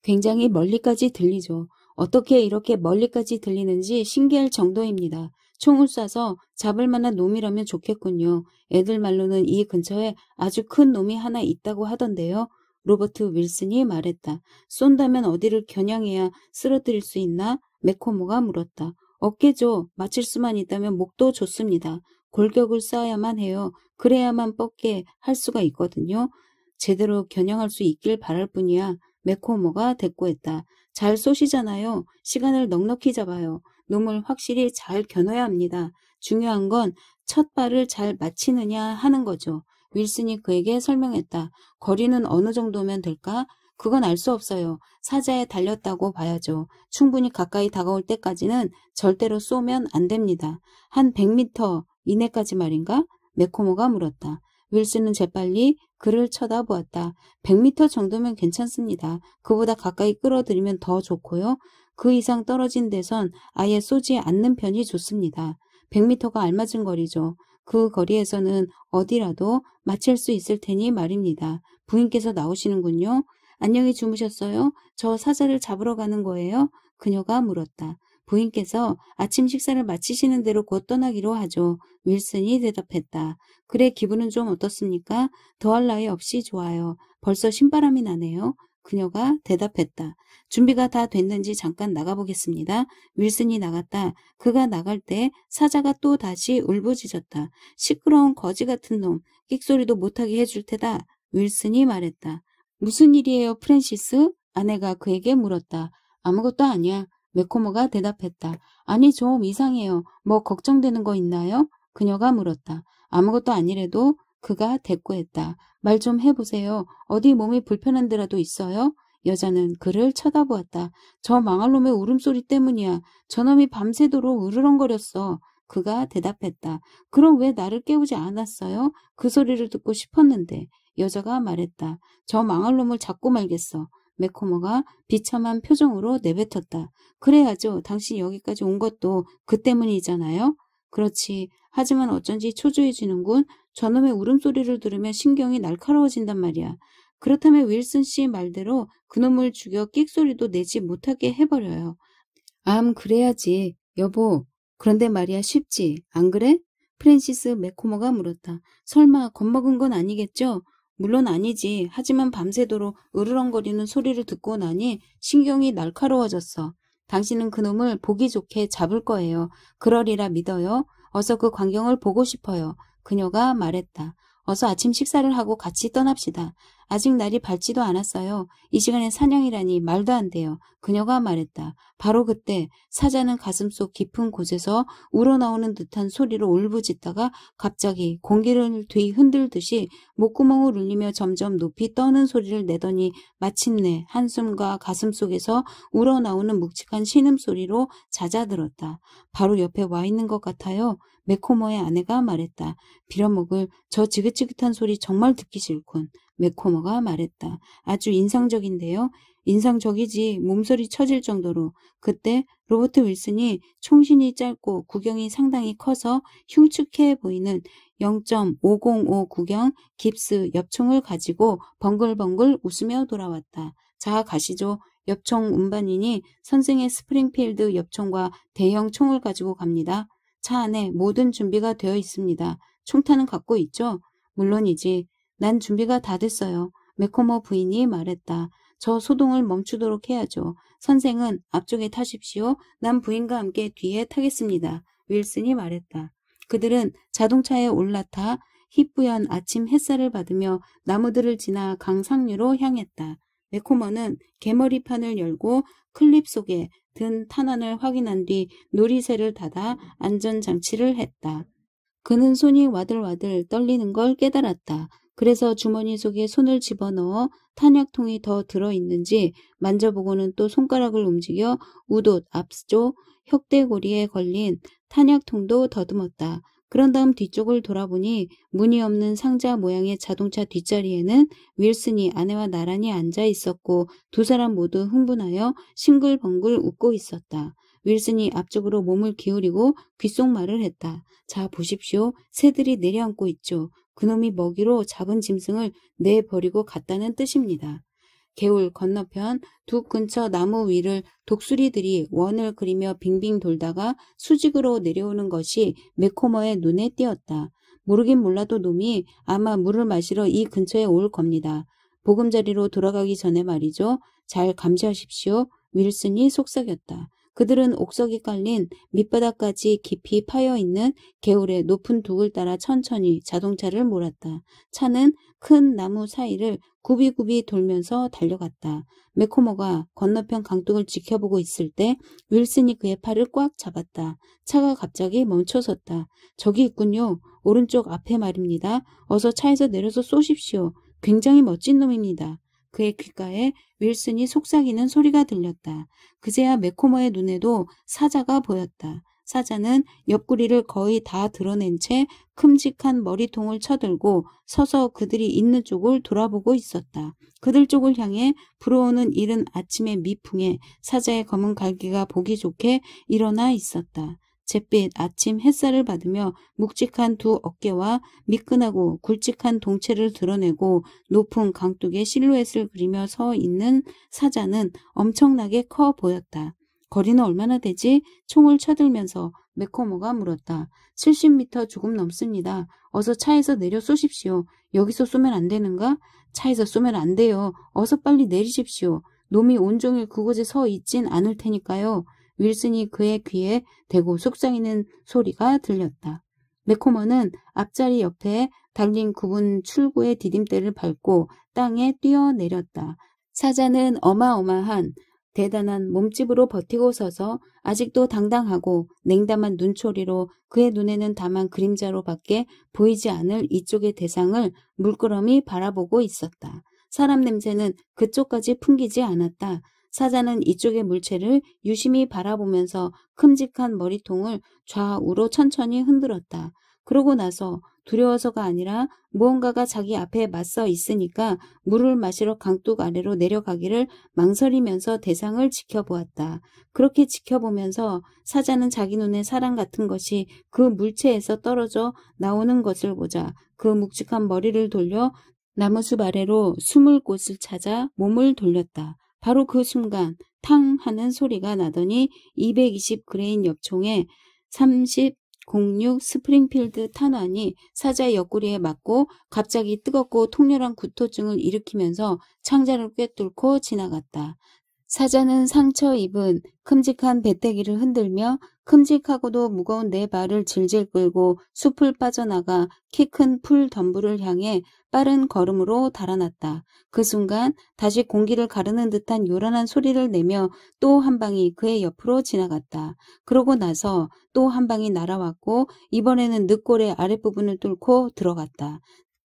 굉장히 멀리까지 들리죠. 어떻게 이렇게 멀리까지 들리는지 신기할 정도입니다. 총을 쏴서 잡을 만한 놈이라면 좋겠군요. 애들 말로는 이 근처에 아주 큰 놈이 하나 있다고 하던데요. 로버트 윌슨이 말했다. 쏜다면 어디를 겨냥해야 쓰러뜨릴 수 있나? 매코모가 물었다. 어깨죠. 맞힐 수만 있다면 목도 좋습니다. 골격을 쌓아야만 해요. 그래야만 뻗게 할 수가 있거든요. 제대로 겨냥할 수 있길 바랄 뿐이야. 매코모가 대꾸했다. 잘 쏘시잖아요. 시간을 넉넉히 잡아요. 놈을 확실히 잘 겨눠야 합니다. 중요한 건 첫 발을 잘 맞히느냐 하는 거죠. 윌슨이 그에게 설명했다. 거리는 어느 정도면 될까? 그건 알 수 없어요. 사자에 달렸다고 봐야죠. 충분히 가까이 다가올 때까지는 절대로 쏘면 안 됩니다. 한 100m 이내까지 말인가? 매코모가 물었다. 윌슨은 재빨리 그를 쳐다보았다. 100m 정도면 괜찮습니다. 그보다 가까이 끌어들이면 더 좋고요. 그 이상 떨어진 데선 아예 쏘지 않는 편이 좋습니다. 100m가 알맞은 거리죠. 그 거리에서는 어디라도 맞힐 수 있을 테니 말입니다. 부인께서 나오시는군요. 안녕히 주무셨어요? 저 사자를 잡으러 가는 거예요? 그녀가 물었다. 부인께서 아침 식사를 마치시는 대로 곧 떠나기로 하죠. 윌슨이 대답했다. 그래, 기분은 좀 어떻습니까? 더할 나위 없이 좋아요. 벌써 신바람이 나네요. 그녀가 대답했다. 준비가 다 됐는지 잠깐 나가보겠습니다. 윌슨이 나갔다. 그가 나갈 때 사자가 또 다시 울부짖었다. 시끄러운 거지 같은 놈, 끽소리도 못하게 해줄 테다. 윌슨이 말했다. 무슨 일이에요, 프랜시스? 아내가 그에게 물었다. 아무것도 아니야. 매코모가 대답했다. 아니, 좀 이상해요. 뭐 걱정되는 거 있나요? 그녀가 물었다. 아무것도 아니래도 그가 대꾸했다. 말 좀 해보세요. 어디 몸이 불편한 데라도 있어요? 여자는 그를 쳐다보았다. 저 망할 놈의 울음소리 때문이야. 저놈이 밤새도록 으르렁거렸어. 그가 대답했다. 그럼 왜 나를 깨우지 않았어요? 그 소리를 듣고 싶었는데. 여자가 말했다. 저 망할 놈을 잡고 말겠어. 매코모가 비참한 표정으로 내뱉었다. 그래야죠. 당신 여기까지 온 것도 그 때문이잖아요. 그렇지. 하지만 어쩐지 초조해지는군. 저놈의 울음소리를 들으면 신경이 날카로워진단 말이야. 그렇다면 윌슨 씨 말대로 그놈을 죽여 끽소리도 내지 못하게 해버려요. 그래야지. 여보. 그런데 말이야 쉽지. 안 그래? 프랜시스 매코모가 물었다. 설마 겁먹은 건 아니겠죠? 물론 아니지. 하지만 밤새도록 으르렁거리는 소리를 듣고 나니 신경이 날카로워졌어. 당신은 그놈을 보기 좋게 잡을 거예요. 그러리라 믿어요. 어서 그 광경을 보고 싶어요. 그녀가 말했다. 어서 아침 식사를 하고 같이 떠납시다. 아직 날이 밝지도 않았어요. 이 시간에 사냥이라니 말도 안 돼요. 그녀가 말했다. 바로 그때 사자는 가슴속 깊은 곳에서 우러나오는 듯한 소리로 울부짖다가 갑자기 공기를 뒤흔들듯이 목구멍을 울리며 점점 높이 떠는 소리를 내더니 마침내 한숨과 가슴속에서 우러나오는 묵직한 신음소리로 잦아들었다. 바로 옆에 와 있는 것 같아요. 매코모의 아내가 말했다. 빌어먹을 저 지긋지긋한 소리 정말 듣기 싫군. 매코모가 말했다. 아주 인상적인데요. 인상적이지 몸서리 쳐질 정도로. 그때 로버트 윌슨이 총신이 짧고 구경이 상당히 커서 흉측해 보이는 0.505 구경 깁스 엽총을 가지고 벙글벙글 웃으며 돌아왔다. 자, 가시죠. 엽총 운반인이 선생의 스프링필드 엽총과 대형 총을 가지고 갑니다. 차 안에 모든 준비가 되어 있습니다. 총탄은 갖고 있죠? 물론이지. 난 준비가 다 됐어요. 매코모 부인이 말했다. 저 소동을 멈추도록 해야죠. 선생은 앞쪽에 타십시오. 난 부인과 함께 뒤에 타겠습니다. 윌슨이 말했다. 그들은 자동차에 올라타 희뿌연 아침 햇살을 받으며 나무들을 지나 강 상류로 향했다. 매코모는 개머리판을 열고 클립 속에 든 탄환을 확인한 뒤 놀이새를 닫아 안전장치를 했다. 그는 손이 와들와들 떨리는 걸 깨달았다. 그래서 주머니 속에 손을 집어넣어 탄약통이 더 들어있는지 만져보고는 또 손가락을 움직여 우돛 앞쪽 혁대고리에 걸린 탄약통도 더듬었다. 그런 다음 뒤쪽을 돌아보니 문이 없는 상자 모양의 자동차 뒷자리에는 윌슨이 아내와 나란히 앉아 있었고 두 사람 모두 흥분하여 싱글벙글 웃고 있었다. 윌슨이 앞쪽으로 몸을 기울이고 귓속말을 했다. 자, 보십시오. 새들이 내려앉고 있죠. 그놈이 먹이로 잡은 짐승을 내버리고 갔다는 뜻입니다. 개울 건너편 둑 근처 나무 위를 독수리들이 원을 그리며 빙빙 돌다가 수직으로 내려오는 것이 매코모의 눈에 띄었다. 모르긴 몰라도 놈이 아마 물을 마시러 이 근처에 올 겁니다. 보금자리로 돌아가기 전에 말이죠. 잘 감시하십시오. 윌슨이 속삭였다. 그들은 옥석이 깔린 밑바닥까지 깊이 파여있는 개울의 높은 둑을 따라 천천히 자동차를 몰았다. 차는 큰 나무 사이를 굽이굽이 돌면서 달려갔다. 매코모가 건너편 강둑을 지켜보고 있을 때 윌슨이 그의 팔을 꽉 잡았다. 차가 갑자기 멈춰섰다. 저기 있군요. 오른쪽 앞에 말입니다. 어서 차에서 내려서 쏘십시오. 굉장히 멋진 놈입니다. 그의 귓가에 윌슨이 속삭이는 소리가 들렸다. 그제야 매코머의 눈에도 사자가 보였다. 사자는 옆구리를 거의 다 드러낸 채 큼직한 머리통을 쳐들고 서서 그들이 있는 쪽을 돌아보고 있었다. 그들 쪽을 향해 불어오는 이른 아침의 미풍에 사자의 검은 갈기가 보기 좋게 일어나 있었다. 잿빛 아침 햇살을 받으며 묵직한 두 어깨와 미끈하고 굵직한 동체를 드러내고 높은 강둑의 실루엣을 그리며 서 있는 사자는 엄청나게 커 보였다. 거리는 얼마나 되지? 총을 쳐들면서 매코머가 물었다. 70m 조금 넘습니다. 어서 차에서 내려 쏘십시오. 여기서 쏘면 안 되는가? 차에서 쏘면 안 돼요. 어서 빨리 내리십시오. 놈이 온종일 그곳에 서 있진 않을 테니까요. 윌슨이 그의 귀에 대고 속삭이는 소리가 들렸다. 매코머는 앞자리 옆에 달린 굽은 출구의 디딤대를 밟고 땅에 뛰어내렸다. 사자는 어마어마한 대단한 몸집으로 버티고 서서 아직도 당당하고 냉담한 눈초리로 그의 눈에는 다만 그림자로밖에 보이지 않을 이쪽의 대상을 물끄러미 바라보고 있었다. 사람 냄새는 그쪽까지 풍기지 않았다. 사자는 이쪽의 물체를 유심히 바라보면서 큼직한 머리통을 좌우로 천천히 흔들었다. 그러고 나서 두려워서가 아니라 무언가가 자기 앞에 맞서 있으니까 물을 마시러 강둑 아래로 내려가기를 망설이면서 대상을 지켜보았다. 그렇게 지켜보면서 사자는 자기 눈에 사람 같은 것이 그 물체에서 떨어져 나오는 것을 보자 그 묵직한 머리를 돌려 나무숲 아래로 숨을 곳을 찾아 몸을 돌렸다. 바로 그 순간 탕 하는 소리가 나더니 220그레인 엽총에 3006 스프링필드 탄환이 사자의 옆구리에 맞고 갑자기 뜨겁고 통렬한 구토증을 일으키면서 창자를 꿰뚫고 지나갔다. 사자는 상처 입은 큼직한 배때기를 흔들며 큼직하고도 무거운 네 발을 질질 끌고 숲을 빠져나가 키 큰 풀 덤불을 향해 빠른 걸음으로 달아났다. 그 순간 다시 공기를 가르는 듯한 요란한 소리를 내며 또 한 방이 그의 옆으로 지나갔다. 그러고 나서 또 한 방이 날아왔고 이번에는 늑골의 아랫부분을 뚫고 들어갔다.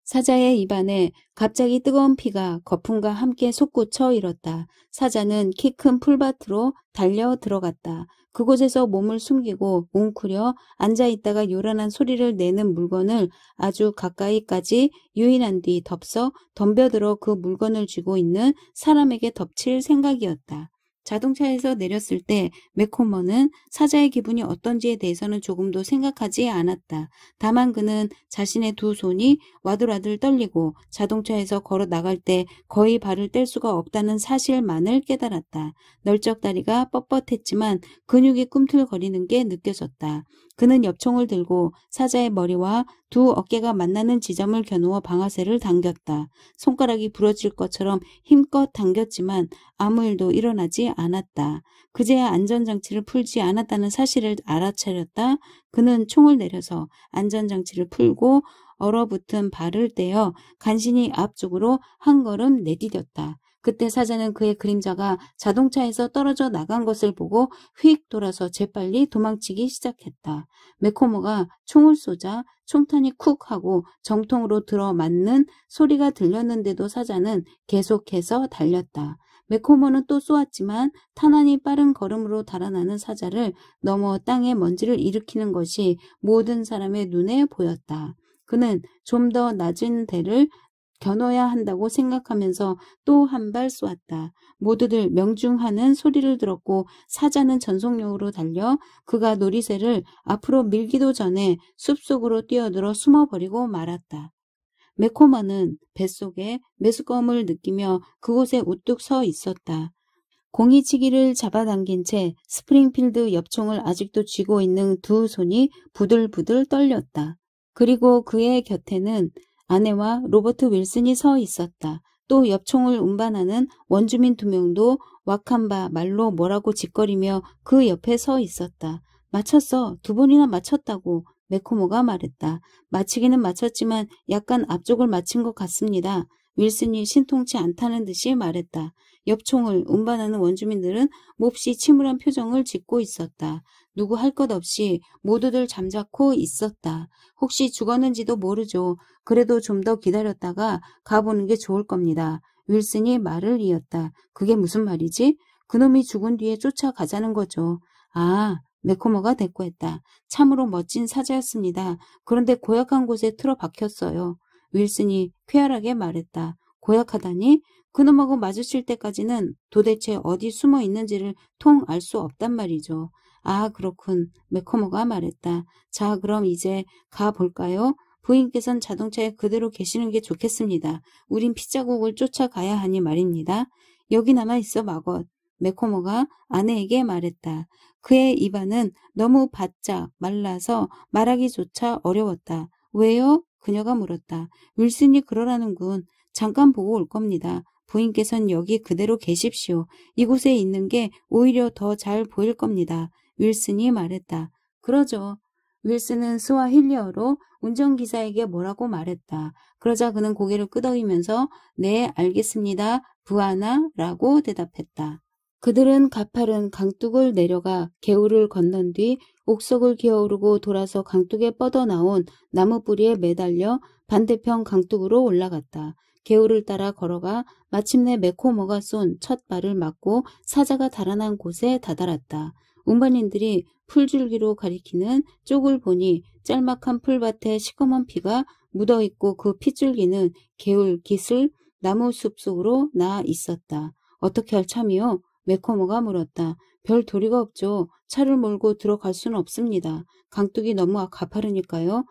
사자의 입안에 갑자기 뜨거운 피가 거품과 함께 솟구쳐 일었다. 사자는 키 큰 풀밭으로 달려 들어갔다. 그곳에서 몸을 숨기고 웅크려 앉아있다가 요란한 소리를 내는 물건을 아주 가까이까지 유인한 뒤 덥석 덤벼들어 그 물건을 쥐고 있는 사람에게 덮칠 생각이었다. 자동차에서 내렸을 때 매코머는 사자의 기분이 어떤지에 대해서는 조금도 생각하지 않았다. 다만 그는 자신의 두 손이 와들와들 떨리고 자동차에서 걸어 나갈 때 거의 발을 뗄 수가 없다는 사실만을 깨달았다. 널쩍다리가 뻣뻣했지만 근육이 꿈틀거리는 게 느껴졌다. 그는 엽총을 들고 사자의 머리와 두 어깨가 만나는 지점을 겨누어 방아쇠를 당겼다. 손가락이 부러질 것처럼 힘껏 당겼지만 아무 일도 일어나지 않았다. 그제야 안전장치를 풀지 않았다는 사실을 알아차렸다. 그는 총을 내려서 안전장치를 풀고 얼어붙은 발을 떼어 간신히 앞쪽으로 한 걸음 내디뎠다. 그때 사자는 그의 그림자가 자동차에서 떨어져 나간 것을 보고 휙 돌아서 재빨리 도망치기 시작했다. 매코머가 총을 쏘자 총탄이 쿡 하고 정통으로 들어맞는 소리가 들렸는데도 사자는 계속해서 달렸다. 매코머는 또 쏘았지만 탄환이 빠른 걸음으로 달아나는 사자를 넘어 땅에 먼지를 일으키는 것이 모든 사람의 눈에 보였다. 그는 좀 더 낮은 데를 겨눠야 한다고 생각하면서 또 한 발 쏘았다. 모두들 명중하는 소리를 들었고 사자는 전속력으로 달려 그가 놀이새를 앞으로 밀기도 전에 숲속으로 뛰어들어 숨어버리고 말았다. 매코머는 뱃속에 메스꺼움을 느끼며 그곳에 우뚝 서 있었다. 공이치기를 잡아당긴 채 스프링필드 엽총을 아직도 쥐고 있는 두 손이 부들부들 떨렸다. 그리고 그의 곁에는 아내와 로버트 윌슨이 서 있었다. 또 엽총을 운반하는 원주민 2명도 와칸바 말로 뭐라고 짓거리며 그 옆에 서 있었다. 맞췄어. 2번이나 맞췄다고 매코머가 말했다. 맞히기는 맞췄지만 약간 앞쪽을 맞힌 것 같습니다. 윌슨이 신통치 않다는 듯이 말했다. 엽총을 운반하는 원주민들은 몹시 침울한 표정을 짓고 있었다. 누구 할 것 없이 모두들 잠자코 있었다. 혹시 죽었는지도 모르죠. 그래도 좀 더 기다렸다가 가보는 게 좋을 겁니다. 윌슨이 말을 이었다. 그게 무슨 말이지? 그놈이 죽은 뒤에 쫓아가자는 거죠. 아, 매코머가 대꾸했다. 참으로 멋진 사자였습니다. 그런데 고약한 곳에 틀어박혔어요. 윌슨이 쾌활하게 말했다. 고약하다니? 그놈하고 마주칠 때까지는 도대체 어디 숨어 있는지를 통 알 수 없단 말이죠. 아, 그렇군. 매코머가 말했다. 자, 그럼 이제 가볼까요? 부인께선 자동차에 그대로 계시는 게 좋겠습니다. 우린 피자국을 쫓아가야 하니 말입니다. 여기 남아있어, 마것. 매코머가 아내에게 말했다. 그의 입안은 너무 바짝 말라서 말하기조차 어려웠다. 왜요? 그녀가 물었다. 윌슨이 그러라는군. 잠깐 보고 올 겁니다. 부인께선 여기 그대로 계십시오. 이곳에 있는 게 오히려 더 잘 보일 겁니다. 윌슨이 말했다. 그러죠. 윌슨은 스와힐리어로 운전기사에게 뭐라고 말했다. 그러자 그는 고개를 끄덕이면서 네, 알겠습니다. 부하나? 라고 대답했다. 그들은 가파른 강둑을 내려가 개울을 건넌 뒤 옥석을 기어오르고 돌아서 강둑에 뻗어나온 나무 뿌리에 매달려 반대편 강둑으로 올라갔다. 개울을 따라 걸어가 마침내 매코머가 쏜 첫 발을 맞고 사자가 달아난 곳에 다다랐다. 운반인들이 풀줄기로 가리키는 쪽을 보니 짤막한 풀밭에 시커먼 피가 묻어있고 그 핏줄기는 개울 기슬 나무 숲 속으로 나 있었다. 어떻게 할 참이요? 매코머가 물었다. 별 도리가 없죠. 차를 몰고 들어갈 수는 없습니다. 강둑이 너무 가파르니까요.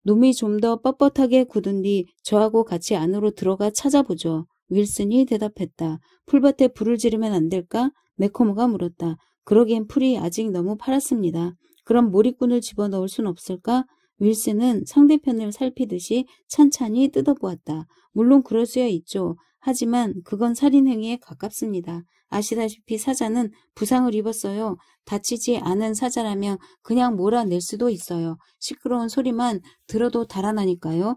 놈이 좀 더 뻣뻣하게 굳은 뒤 저하고 같이 안으로 들어가 찾아보죠. 윌슨이 대답했다. 풀밭에 불을 지르면 안 될까? 매코머가 물었다. 그러기엔 풀이 아직 너무 파랗습니다. 그럼 몰입꾼을 집어넣을 순 없을까? 윌슨은 상대편을 살피듯이 찬찬히 뜯어보았다. 물론 그럴 수야 있죠. 하지만 그건 살인행위에 가깝습니다. 아시다시피 사자는 부상을 입었어요. 다치지 않은 사자라면 그냥 몰아낼 수도 있어요. 시끄러운 소리만 들어도 달아나니까요.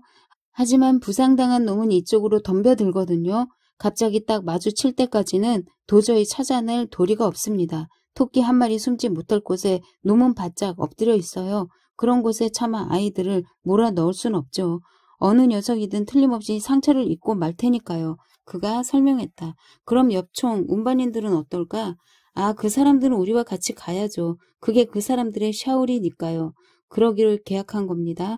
하지만 부상당한 놈은 이쪽으로 덤벼들거든요. 갑자기 딱 마주칠 때까지는 도저히 찾아낼 도리가 없습니다. 토끼 한 마리 숨지 못할 곳에 놈은 바짝 엎드려 있어요. 그런 곳에 차마 아이들을 몰아넣을 순 없죠. 어느 녀석이든 틀림없이 상처를 입고 말 테니까요. 그가 설명했다. 그럼 옆총 운반인들은 어떨까? 아, 그 사람들은 우리와 같이 가야죠. 그게 그 사람들의 샤울이니까요. 그러기를 계약한 겁니다.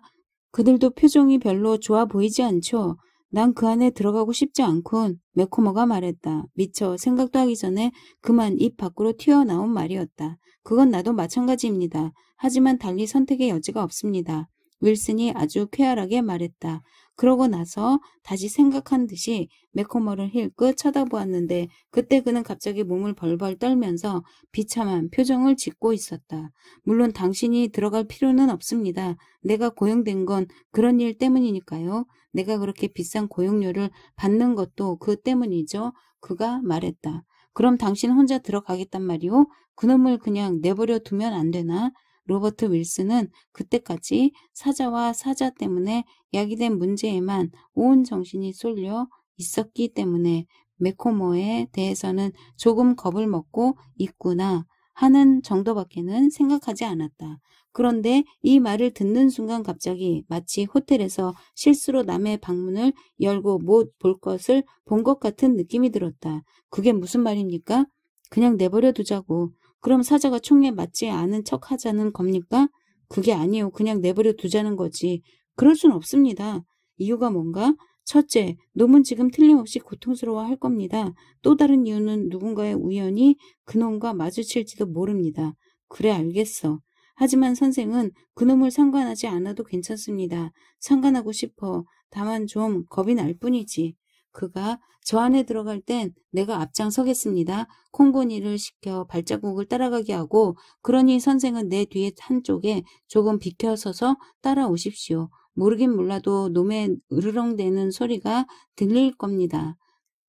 그들도 표정이 별로 좋아 보이지 않죠? 난 그 안에 들어가고 싶지 않군. 매코머가 말했다. 미처 생각도 하기 전에 그만 입 밖으로 튀어나온 말이었다. 그건 나도 마찬가지입니다. 하지만 달리 선택의 여지가 없습니다. 윌슨이 아주 쾌활하게 말했다. 그러고 나서 다시 생각한 듯이 매코머를 힐끗 쳐다보았는데 그때 그는 갑자기 몸을 벌벌 떨면서 비참한 표정을 짓고 있었다. 물론 당신이 들어갈 필요는 없습니다. 내가 고용된 건 그런 일 때문이니까요. 내가 그렇게 비싼 고용료를 받는 것도 그 때문이죠. 그가 말했다. 그럼 당신 혼자 들어가겠단 말이오? 그놈을 그냥 내버려 두면 안 되나? 로버트 윌슨은 그때까지 사자와 사자 때문에 야기된 문제에만 온 정신이 쏠려 있었기 때문에 매코머에 대해서는 조금 겁을 먹고 있구나 하는 정도밖에는 생각하지 않았다. 그런데 이 말을 듣는 순간 갑자기 마치 호텔에서 실수로 남의 방문을 열고 못 볼 것을 본 것 같은 느낌이 들었다. 그게 무슨 말입니까? 그냥 내버려 두자고. 그럼 사자가 총에 맞지 않은 척 하자는 겁니까? 그게 아니에요. 그냥 내버려 두자는 거지. 그럴 순 없습니다. 이유가 뭔가? 첫째, 놈은 지금 틀림없이 고통스러워할 겁니다. 또 다른 이유는 누군가의 우연히 그놈과 마주칠지도 모릅니다. 그래, 알겠어. 하지만 선생은 그놈을 상관하지 않아도 괜찮습니다. 상관하고 싶어. 다만 좀 겁이 날 뿐이지. 그가 저 안에 들어갈 땐 내가 앞장서겠습니다. 콩고니를 시켜 발자국을 따라가게 하고 그러니 선생은 내 뒤에 한쪽에 조금 비켜서서 따라오십시오. 모르긴 몰라도 놈의 으르렁대는 소리가 들릴 겁니다.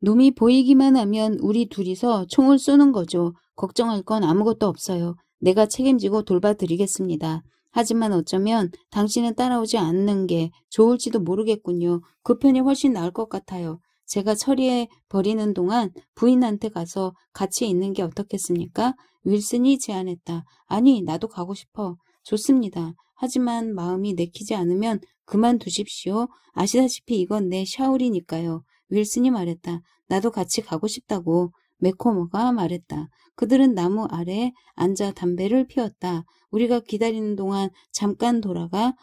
놈이 보이기만 하면 우리 둘이서 총을 쏘는 거죠. 걱정할 건 아무것도 없어요. 내가 책임지고 돌봐드리겠습니다. 하지만 어쩌면 당신은 따라오지 않는 게 좋을지도 모르겠군요. 그 편이 훨씬 나을 것 같아요. 제가 처리해 버리는 동안 부인한테 가서 같이 있는 게 어떻겠습니까? 윌슨이 제안했다. 아니, 나도 가고 싶어. 좋습니다. 하지만 마음이 내키지 않으면 그만두십시오. 아시다시피 이건 내 샤울이니까요. 윌슨이 말했다. 나도 같이 가고 싶다고. 매코머가 말했다. 그들은 나무 아래 앉아 담배를 피웠다. 우리가 기다리는 동안 잠깐 돌아가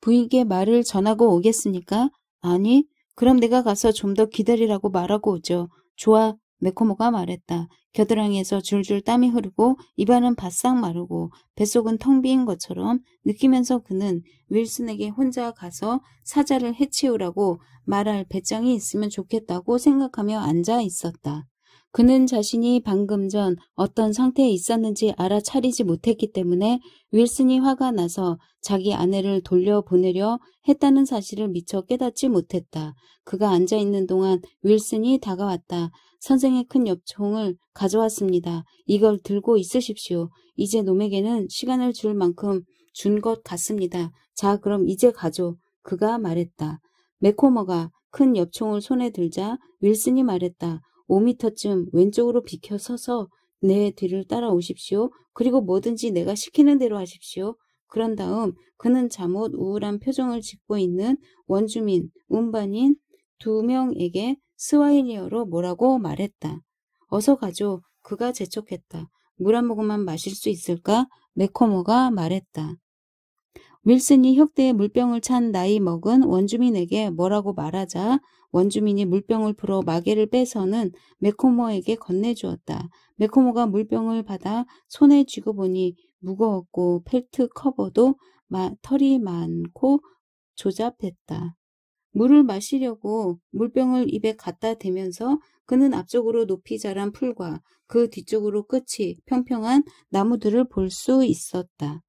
부인께 말을 전하고 오겠습니까? 아니, 그럼 내가 가서 좀 더 기다리라고 말하고 오죠. 좋아, 매코모가 말했다. 겨드랑이에서 줄줄 땀이 흐르고 입안은 바싹 마르고 뱃속은 텅 빈 것처럼 느끼면서 그는 윌슨에게 혼자 가서 사자를 해치우라고 말할 배짱이 있으면 좋겠다고 생각하며 앉아 있었다. 그는 자신이 방금 전 어떤 상태에 있었는지 알아차리지 못했기 때문에 윌슨이 화가 나서 자기 아내를 돌려보내려 했다는 사실을 미처 깨닫지 못했다. 그가 앉아있는 동안 윌슨이 다가왔다. 선생의 큰 엽총을 가져왔습니다. 이걸 들고 있으십시오. 이제 놈에게는 시간을 줄 만큼 준 것 같습니다. 자, 그럼 이제 가죠. 그가 말했다. 매코머가 큰 엽총을 손에 들자 윌슨이 말했다. 5미터쯤 왼쪽으로 비켜 서서 내 뒤를 따라오십시오. 그리고 뭐든지 내가 시키는 대로 하십시오. 그런 다음 그는 잠옷 우울한 표정을 짓고 있는 원주민, 운반인 2명에게 스와힐리어로 뭐라고 말했다. 어서 가죠. 그가 재촉했다. 물 한 모금만 마실 수 있을까? 매코머가 말했다. 윌슨이 혁대에 물병을 찬 나이 먹은 원주민에게 뭐라고 말하자 원주민이 물병을 풀어 마개를 빼서는 매코머에게 건네주었다. 매코머가 물병을 받아 손에 쥐고 보니 무거웠고 펠트 커버도 털이 많고 조잡했다. 물을 마시려고 물병을 입에 갖다 대면서 그는 앞쪽으로 높이 자란 풀과 그 뒤쪽으로 끝이 평평한 나무들을 볼 수 있었다.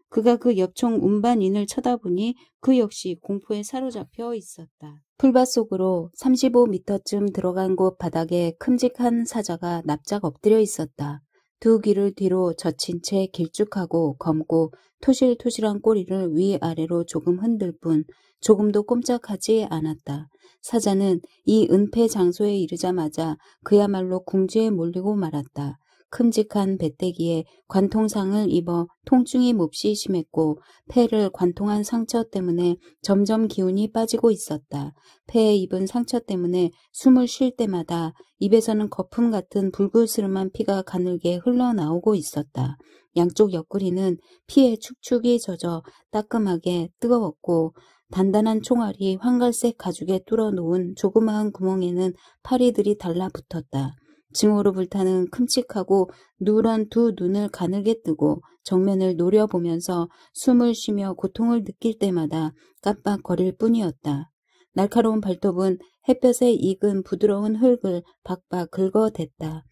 그가 그 엽총 운반인을 쳐다보니 그 역시 공포에 사로잡혀 있었다. 풀밭 속으로 35미터쯤 들어간 곳 바닥에 큼직한 사자가 납작 엎드려 있었다. 두 귀를 뒤로 젖힌 채 길쭉하고 검고 토실토실한 꼬리를 위아래로 조금 흔들 뿐 조금도 꼼짝하지 않았다. 사자는 이 은폐 장소에 이르자마자 그야말로 궁지에 몰리고 말았다. 큼직한 배때기에 관통상을 입어 통증이 몹시 심했고 폐를 관통한 상처 때문에 점점 기운이 빠지고 있었다. 폐에 입은 상처 때문에 숨을 쉴 때마다 입에서는 거품 같은 불그스름한 피가 가늘게 흘러나오고 있었다. 양쪽 옆구리는 피에 축축이 젖어 따끔하게 뜨거웠고 단단한 총알이 황갈색 가죽에 뚫어놓은 조그마한 구멍에는 파리들이 달라붙었다. 증오로 불타는 큼직하고 누런 두 눈을 가늘게 뜨고 정면을 노려보면서 숨을 쉬며 고통을 느낄 때마다 깜빡거릴 뿐이었다. 날카로운 발톱은 햇볕에 익은 부드러운 흙을 박박 긁어댔다.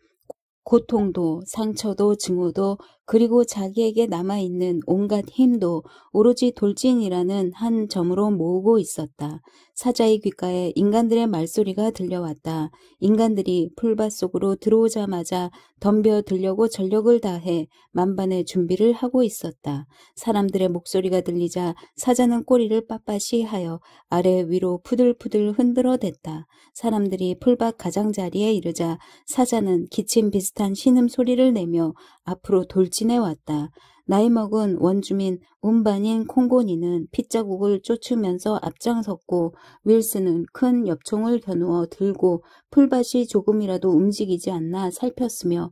고통도 상처도 증오도 그리고 자기에게 남아있는 온갖 힘도 오로지 돌진이라는 한 점으로 모으고 있었다. 사자의 귓가에 인간들의 말소리가 들려왔다. 인간들이 풀밭 속으로 들어오자마자 덤벼들려고 전력을 다해 만반의 준비를 하고 있었다. 사람들의 목소리가 들리자 사자는 꼬리를 빳빳이 하여 아래 위로 푸들푸들 흔들어댔다. 사람들이 풀밭 가장자리에 이르자 사자는 기침 비슷한 신음소리를 내며 앞으로 돌진해 왔다. 나이 먹은 원주민 운반인 콩고니는 핏자국을 쫓으면서 앞장섰고 윌슨은 큰 엽총을 겨누어 들고 풀밭이 조금이라도 움직이지 않나 살폈으며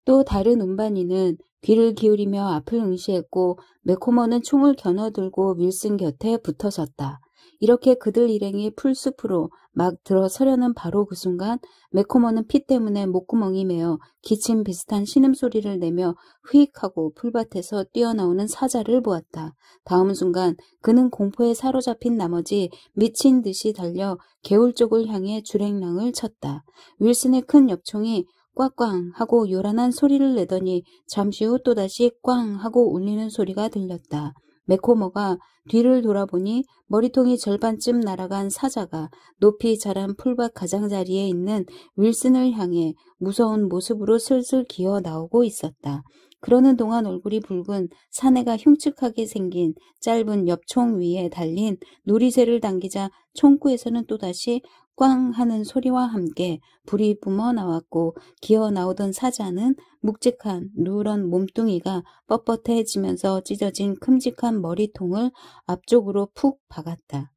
또 다른 운반인은 귀를 기울이며 앞을 응시했고 매코머는 총을 겨눠들고 윌슨 곁에 붙어섰다. 이렇게 그들 일행이 풀숲으로 막 들어서려는 바로 그 순간 매코머는 피 때문에 목구멍이 메어 기침 비슷한 신음소리를 내며 휙하고 풀밭에서 뛰어나오는 사자를 보았다. 다음 순간 그는 공포에 사로잡힌 나머지 미친 듯이 달려 개울 쪽을 향해 주랭랑을 쳤다. 윌슨의 큰 엽총이 꽉꽝 하고 요란한 소리를 내더니 잠시 후 또다시 꽝 하고 울리는 소리가 들렸다. 매코머가 뒤를 돌아보니 머리통이 절반쯤 날아간 사자가 높이 자란 풀밭 가장자리에 있는 윌슨을 향해 무서운 모습으로 슬슬 기어 나오고 있었다. 그러는 동안 얼굴이 붉은 사내가 흉측하게 생긴 짧은 엽총 위에 달린 누리새를 당기자 총구에서는 또다시 꽝 하는 소리와 함께 불이 뿜어 나왔고 기어 나오던 사자는 묵직한 누런 몸뚱이가 뻣뻣해지면서 찢어진 큼직한 머리통을 앞쪽으로 푹 박았다.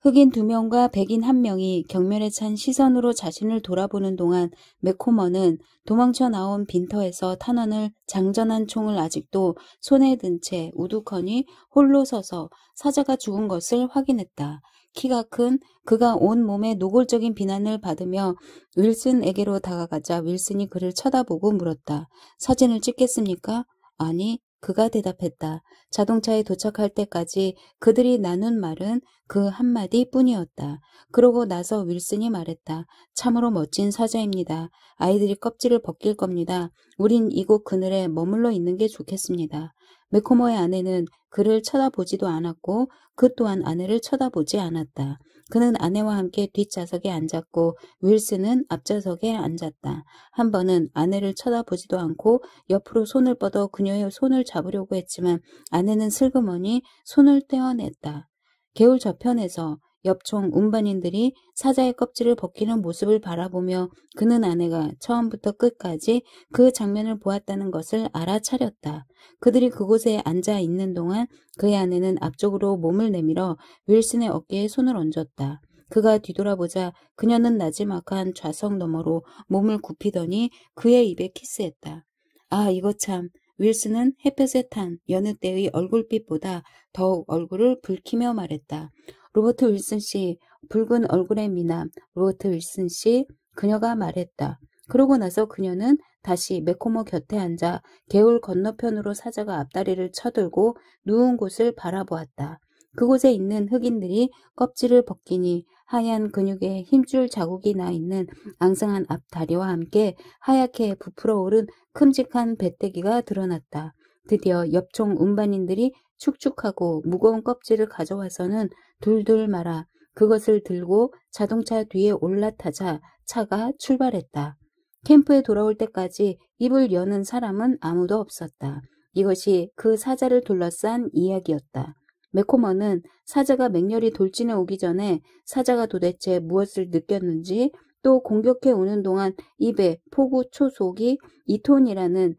흑인 2명과 백인 1명이 경멸에 찬 시선으로 자신을 돌아보는 동안 맥코먼은 도망쳐 나온 빈터에서 탄원을 장전한 총을 아직도 손에 든 채 우두커니 홀로 서서 사자가 죽은 것을 확인했다. 키가 큰 그가 온몸에 노골적인 비난을 받으며 윌슨에게로 다가가자 윌슨이 그를 쳐다보고 물었다. 사진을 찍겠습니까? 아니, 그가 대답했다. 자동차에 도착할 때까지 그들이 나눈 말은 그 한마디 뿐이었다. 그러고 나서 윌슨이 말했다. 참으로 멋진 사자입니다. 아이들이 껍질을 벗길 겁니다. 우린 이곳 그늘에 머물러 있는 게 좋겠습니다. 매코머의 아내는 그를 쳐다보지도 않았고 그 또한 아내를 쳐다보지 않았다. 그는 아내와 함께 뒷좌석에 앉았고 윌슨은 앞좌석에 앉았다. 한 번은 아내를 쳐다보지도 않고 옆으로 손을 뻗어 그녀의 손을 잡으려고 했지만 아내는 슬그머니 손을 떼어냈다. 개울 저편에서 엽총 운반인들이 사자의 껍질을 벗기는 모습을 바라보며 그는 아내가 처음부터 끝까지 그 장면을 보았다는 것을 알아차렸다. 그들이 그곳에 앉아 있는 동안 그의 아내는 앞쪽으로 몸을 내밀어 윌슨의 어깨에 손을 얹었다. 그가 뒤돌아보자 그녀는 나지막한 좌석 너머로 몸을 굽히더니 그의 입에 키스했다. 아, 이거 참. 윌슨은 햇볕에 탄 여느 때의 얼굴빛보다 더욱 얼굴을 붉히며 말했다. 로버트 윌슨 씨, 붉은 얼굴의 미남, 로버트 윌슨 씨, 그녀가 말했다. 그러고 나서 그녀는 다시 매코머 곁에 앉아 개울 건너편으로 사자가 앞다리를 쳐들고 누운 곳을 바라보았다. 그곳에 있는 흑인들이 껍질을 벗기니 하얀 근육에 힘줄 자국이 나 있는 앙상한 앞다리와 함께 하얗게 부풀어 오른 큼직한 배때기가 드러났다. 드디어 엽총 운반인들이 축축하고 무거운 껍질을 가져와서는 둘둘 말아 그것을 들고 자동차 뒤에 올라타자 차가 출발했다. 캠프에 돌아올 때까지 입을 여는 사람은 아무도 없었다. 이것이 그 사자를 둘러싼 이야기였다. 매코먼은 사자가 맹렬히 돌진해 오기 전에 사자가 도대체 무엇을 느꼈는지 또 공격해 오는 동안 입에 포구 초속이 2톤이라는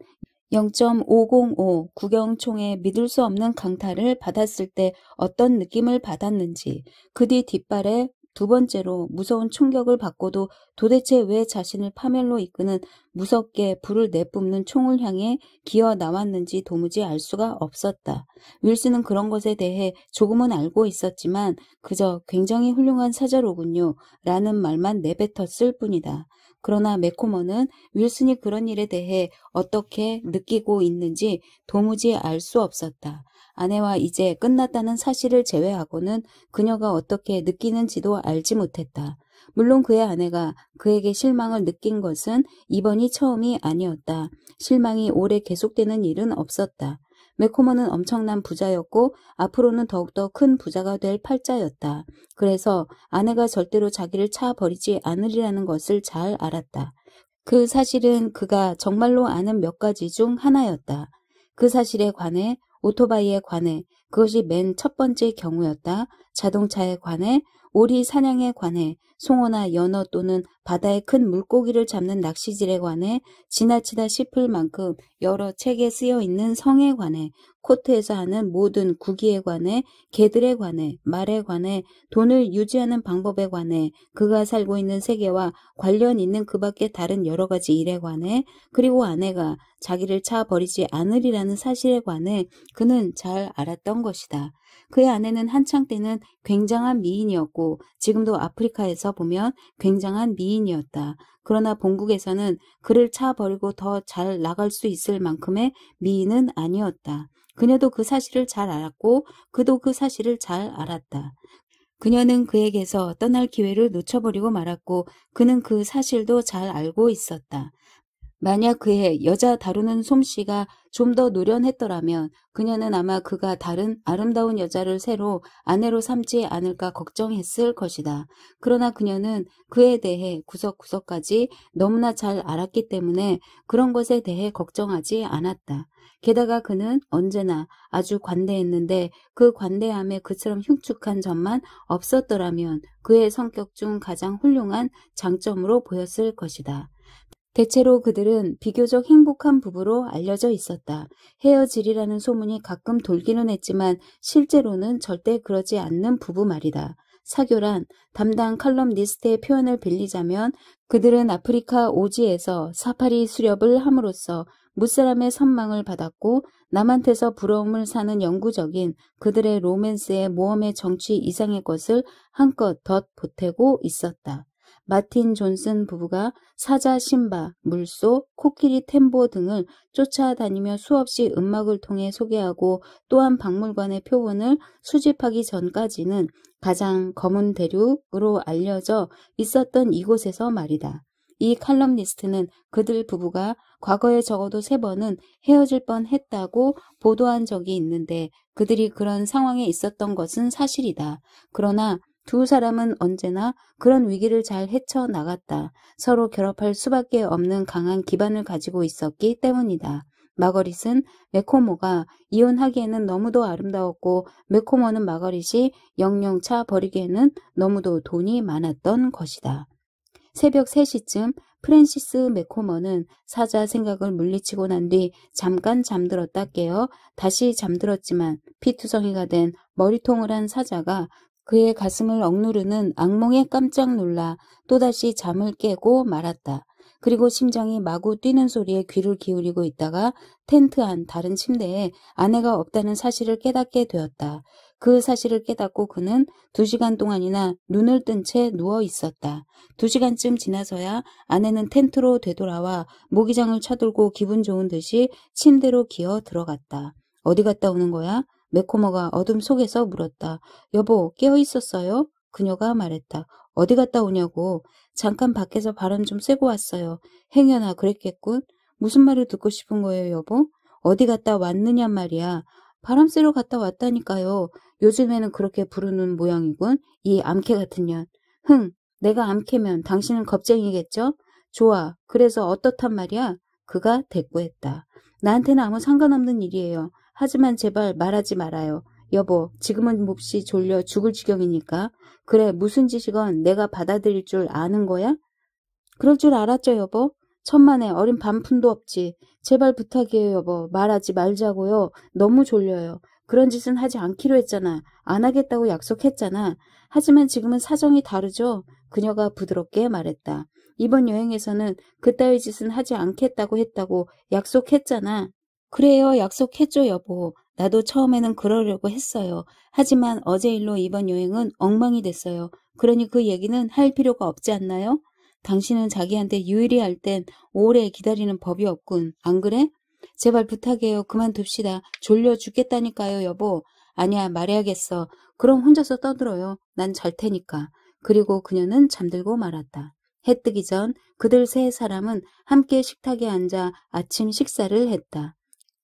0.505 구경총의 믿을 수 없는 강타를 받았을 때 어떤 느낌을 받았는지 그 뒤 뒷발에 두 번째로 무서운 충격을 받고도 도대체 왜 자신을 파멸로 이끄는 무섭게 불을 내뿜는 총을 향해 기어 나왔는지 도무지 알 수가 없었다. 윌슨은 그런 것에 대해 조금은 알고 있었지만 그저 굉장히 훌륭한 사자로군요 라는 말만 내뱉었을 뿐이다. 그러나 매코먼은 윌슨이 그런 일에 대해 어떻게 느끼고 있는지 도무지 알 수 없었다. 아내와 이제 끝났다는 사실을 제외하고는 그녀가 어떻게 느끼는지도 알지 못했다. 물론 그의 아내가 그에게 실망을 느낀 것은 이번이 처음이 아니었다. 실망이 오래 계속되는 일은 없었다. 매코먼은 엄청난 부자였고 앞으로는 더욱더 큰 부자가 될 팔자였다. 그래서 아내가 절대로 자기를 차버리지 않으리라는 것을 잘 알았다. 그 사실은 그가 정말로 아는 몇 가지 중 하나였다. 그 사실에 관해, 오토바이에 관해, 그것이 맨 첫 번째 경우였다. 자동차에 관해, 오리 사냥에 관해, 송어나 연어 또는 바다의 큰 물고기를 잡는 낚시질에 관해, 지나치다 싶을 만큼 여러 책에 쓰여 있는 성에 관해, 코트에서 하는 모든 구기에 관해, 개들에 관해, 말에 관해, 돈을 유지하는 방법에 관해, 그가 살고 있는 세계와 관련 있는 그 밖의 다른 여러 가지 일에 관해, 그리고 아내가 자기를 차버리지 않으리라는 사실에 관해 그는 잘 알았던 것이다. 그의 아내는 한창 때는 굉장한 미인이었고 지금도 아프리카에서 보면 굉장한 미인이었다. 그러나 본국에서는 그를 차버리고 더 잘 나갈 수 있을 만큼의 미인은 아니었다. 그녀도 그 사실을 잘 알았고 그도 그 사실을 잘 알았다. 그녀는 그에게서 떠날 기회를 놓쳐버리고 말았고 그는 그 사실도 잘 알고 있었다. 만약 그의 여자 다루는 솜씨가 좀 더 노련했더라면 그녀는 아마 그가 다른 아름다운 여자를 새로 아내로 삼지 않을까 걱정했을 것이다. 그러나 그녀는 그에 대해 구석구석까지 너무나 잘 알았기 때문에 그런 것에 대해 걱정하지 않았다. 게다가 그는 언제나 아주 관대했는데 그 관대함에 그처럼 흉측한 점만 없었더라면 그의 성격 중 가장 훌륭한 장점으로 보였을 것이다. 대체로 그들은 비교적 행복한 부부로 알려져 있었다. 헤어지리라는 소문이 가끔 돌기는 했지만 실제로는 절대 그러지 않는 부부 말이다. 사교란 담당 칼럼니스트의 표현을 빌리자면 그들은 아프리카 오지에서 사파리 수렵을 함으로써 무사람의 선망을 받았고 남한테서 부러움을 사는 영구적인 그들의 로맨스의 모험의 정취 이상의 것을 한껏 덧 보태고 있었다. 마틴 존슨 부부가 사자 심바, 물소, 코끼리 템보 등을 쫓아다니며 수없이 음악을 통해 소개하고 또한 박물관의 표본을 수집하기 전까지는 가장 검은 대륙으로 알려져 있었던 이곳에서 말이다. 이 칼럼니스트는 그들 부부가 과거에 적어도 3번은 헤어질 뻔했다고 보도한 적이 있는데 그들이 그런 상황에 있었던 것은 사실이다. 그러나 두 사람은 언제나 그런 위기를 잘 헤쳐나갔다. 서로 결합할 수밖에 없는 강한 기반을 가지고 있었기 때문이다. 마거릿은 매코모가 이혼하기에는 너무도 아름다웠고 매코모는 마거릿이 영영차 버리기에는 너무도 돈이 많았던 것이다. 새벽 3시쯤 프랜시스 매코머는 사자 생각을 물리치고 난 뒤 잠깐 잠들었다 깨어 다시 잠들었지만 피투성이가 된 머리통을 한 사자가 그의 가슴을 억누르는 악몽에 깜짝 놀라 또다시 잠을 깨고 말았다. 그리고 심장이 마구 뛰는 소리에 귀를 기울이고 있다가 텐트 안 다른 침대에 아내가 없다는 사실을 깨닫게 되었다. 그 사실을 깨닫고 그는 2시간 동안이나 눈을 뜬 채 누워 있었다. 2시간쯤 지나서야 아내는 텐트로 되돌아와 모기장을 쳐들고 기분 좋은 듯이 침대로 기어 들어갔다. 어디 갔다 오는 거야? 매코머가 어둠 속에서 물었다. 여보, 깨어 있었어요? 그녀가 말했다. 어디 갔다 오냐고. 잠깐 밖에서 바람 좀 쐬고 왔어요. 행여나 그랬겠군. 무슨 말을 듣고 싶은 거예요, 여보? 어디 갔다 왔느냐 말이야. 바람 쐬러 갔다 왔다니까요. 요즘에는 그렇게 부르는 모양이군. 이 암캐 같은 년. 내가 암캐면 당신은 겁쟁이겠죠? 좋아. 그래서 어떻단 말이야? 그가 대꾸했다. 나한테는 아무 상관없는 일이에요. 하지만 제발 말하지 말아요. 여보, 지금은 몹시 졸려 죽을 지경이니까. 그래, 무슨 짓이건 내가 받아들일 줄 아는 거야? 그럴 줄 알았죠, 여보? 천만에 어린 반푼도 없지. 제발 부탁이에요, 여보. 말하지 말자고요. 너무 졸려요. 그런 짓은 하지 않기로 했잖아. 안 하겠다고 약속했잖아. 하지만 지금은 사정이 다르죠? 그녀가 부드럽게 말했다. 이번 여행에서는 그따위 짓은 하지 않겠다고 했다고 약속했잖아. 그래요, 약속했죠, 여보. 나도 처음에는 그러려고 했어요. 하지만 어제 일로 이번 여행은 엉망이 됐어요. 그러니 그 얘기는 할 필요가 없지 않나요? 당신은 자기한테 유일히 할 땐 오래 기다리는 법이 없군. 안 그래? 제발 부탁해요. 그만둡시다. 졸려 죽겠다니까요, 여보. 아니야, 말해야겠어. 그럼 혼자서 떠들어요. 난 잘 테니까. 그리고 그녀는 잠들고 말았다. 해 뜨기 전 그들 3사람은 함께 식탁에 앉아 아침 식사를 했다.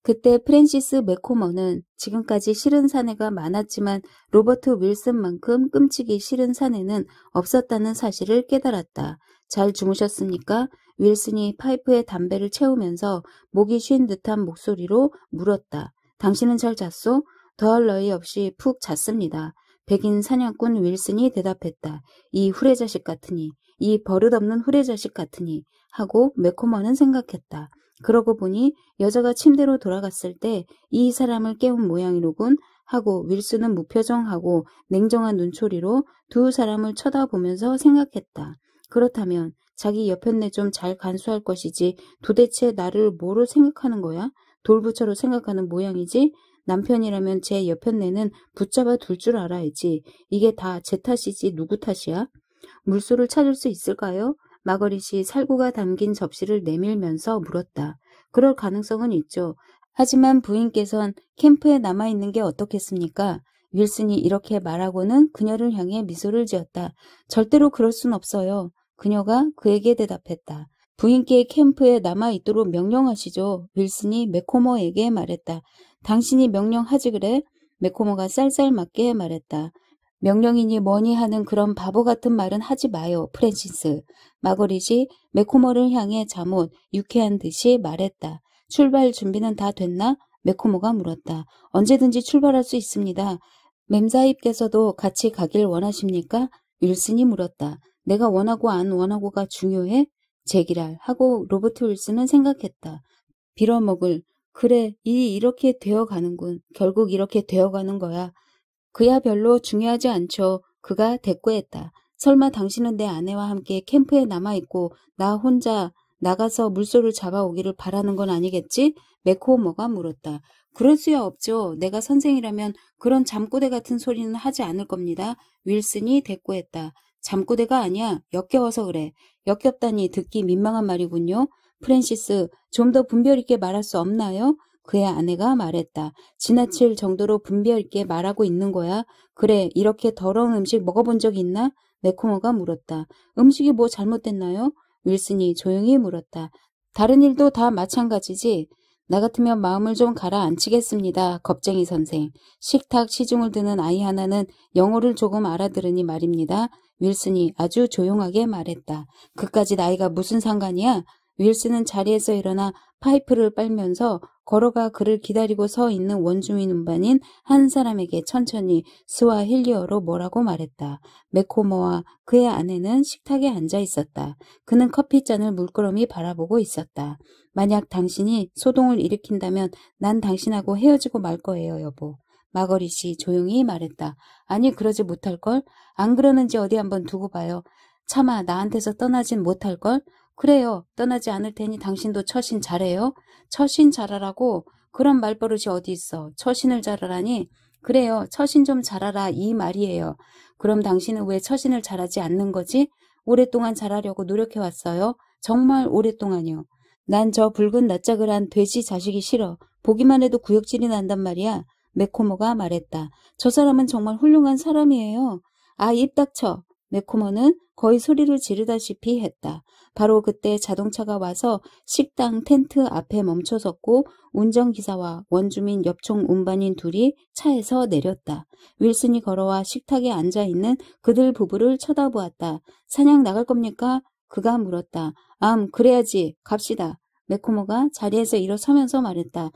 그때 프랜시스 매코머는 지금까지 싫은 사내가 많았지만 로버트 윌슨만큼 끔찍이 싫은 사내는 없었다는 사실을 깨달았다. 잘 주무셨습니까? 윌슨이 파이프에 담배를 채우면서 목이 쉰 듯한 목소리로 물었다. 당신은 잘 잤소? 더할 나위 없이 푹 잤습니다. 백인 사냥꾼 윌슨이 대답했다. 이 후레자식 같으니, 이 버릇없는 후레자식 같으니 하고 매코머는 생각했다. 그러고 보니 여자가 침대로 돌아갔을 때 이 사람을 깨운 모양이로군 하고 윌슨은 무표정하고 냉정한 눈초리로 두 사람을 쳐다보면서 생각했다. 그렇다면 자기 여편네 좀 잘 간수할 것이지 도대체 나를 뭐로 생각하는 거야? 돌부처로 생각하는 모양이지? 남편이라면 제 여편네는 붙잡아 둘 줄 알아야지. 이게 다 제 탓이지 누구 탓이야? 물소를 찾을 수 있을까요? 마거릿이 살구가 담긴 접시를 내밀면서 물었다. 그럴 가능성은 있죠. 하지만 부인께선 캠프에 남아있는 게 어떻겠습니까? 윌슨이 이렇게 말하고는 그녀를 향해 미소를 지었다. 절대로 그럴 순 없어요. 그녀가 그에게 대답했다. 부인께 캠프에 남아있도록 명령하시죠. 윌슨이 매코머에게 말했다. 당신이 명령하지 그래? 매코머가 쌀쌀맞게 말했다. 명령이니 뭐니 하는 그런 바보 같은 말은 하지 마요, 프랜시스. 마거릿이 매코머를 향해 잠옷 유쾌한 듯이 말했다. 출발 준비는 다 됐나? 매코머가 물었다. 언제든지 출발할 수 있습니다. 맴사입께서도 같이 가길 원하십니까? 윌슨이 물었다. 내가 원하고 안 원하고가 중요해? 제기랄 하고 로버트 윌슨은 생각했다. 빌어먹을. 그래, 일이 이렇게 되어가는군. 결국 이렇게 되어가는 거야. 그야 별로 중요하지 않죠. 그가 대꾸했다. 설마 당신은 내 아내와 함께 캠프에 남아있고 나 혼자 나가서 물소를 잡아오기를 바라는 건 아니겠지? 맥코모가 물었다. 그럴 수야 없죠. 내가 선생이라면 그런 잠꼬대 같은 소리는 하지 않을 겁니다. 윌슨이 대꾸했다. 잠꼬대가 아니야. 역겨워서 그래. 역겹다니 듣기 민망한 말이군요. 프랜시스, 좀 더 분별 있게 말할 수 없나요? 그의 아내가 말했다. 지나칠 정도로 분별 있게 말하고 있는 거야. 그래, 이렇게 더러운 음식 먹어본 적 있나? 매코모가 물었다. 음식이 뭐 잘못됐나요? 윌슨이 조용히 물었다. 다른 일도 다 마찬가지지. 나 같으면 마음을 좀 가라앉히겠습니다. 겁쟁이 선생. 식탁 시중을 드는 아이 하나는 영어를 조금 알아들으니 말입니다. 윌슨이 아주 조용하게 말했다. 그까짓 아이가 무슨 상관이야? 윌슨은 자리에서 일어나 파이프를 빨면서 걸어가 그를 기다리고 서 있는 원주민 운반인 한 사람에게 천천히 스와힐리어로 뭐라고 말했다. 매코모와 그의 아내는 식탁에 앉아 있었다. 그는 커피잔을 물끄러미 바라보고 있었다. 만약 당신이 소동을 일으킨다면 난 당신하고 헤어지고 말 거예요, 여보. 마거릿이 조용히 말했다. 아니, 그러지 못할걸? 안 그러는지 어디 한번 두고 봐요. 차마 나한테서 떠나진 못할걸? 그래요. 떠나지 않을 테니 당신도 처신 잘해요. 처신 잘하라고? 그런 말버릇이 어디 있어. 처신을 잘하라니? 그래요. 처신 좀 잘하라 이 말이에요. 그럼 당신은 왜 처신을 잘하지 않는 거지? 오랫동안 잘하려고 노력해왔어요. 정말 오랫동안요. 난 저 붉은 낯짝을 돼지 자식이 싫어. 보기만 해도 구역질이 난단 말이야. 매코모가 말했다. 저 사람은 정말 훌륭한 사람이에요. 아, 입 닥쳐. 매코모는 거의 소리를 지르다시피 했다. 바로 그때 자동차가 와서 식당 텐트 앞에 멈춰섰고 운전기사와 원주민 엽총 운반인 둘이 차에서 내렸다. 윌슨이 걸어와 식탁에 앉아있는 그들 부부를 쳐다보았다. 사냥 나갈 겁니까? 그가 물었다. 그래야지. 갑시다. 매코모가 자리에서 일어서면서 말했다.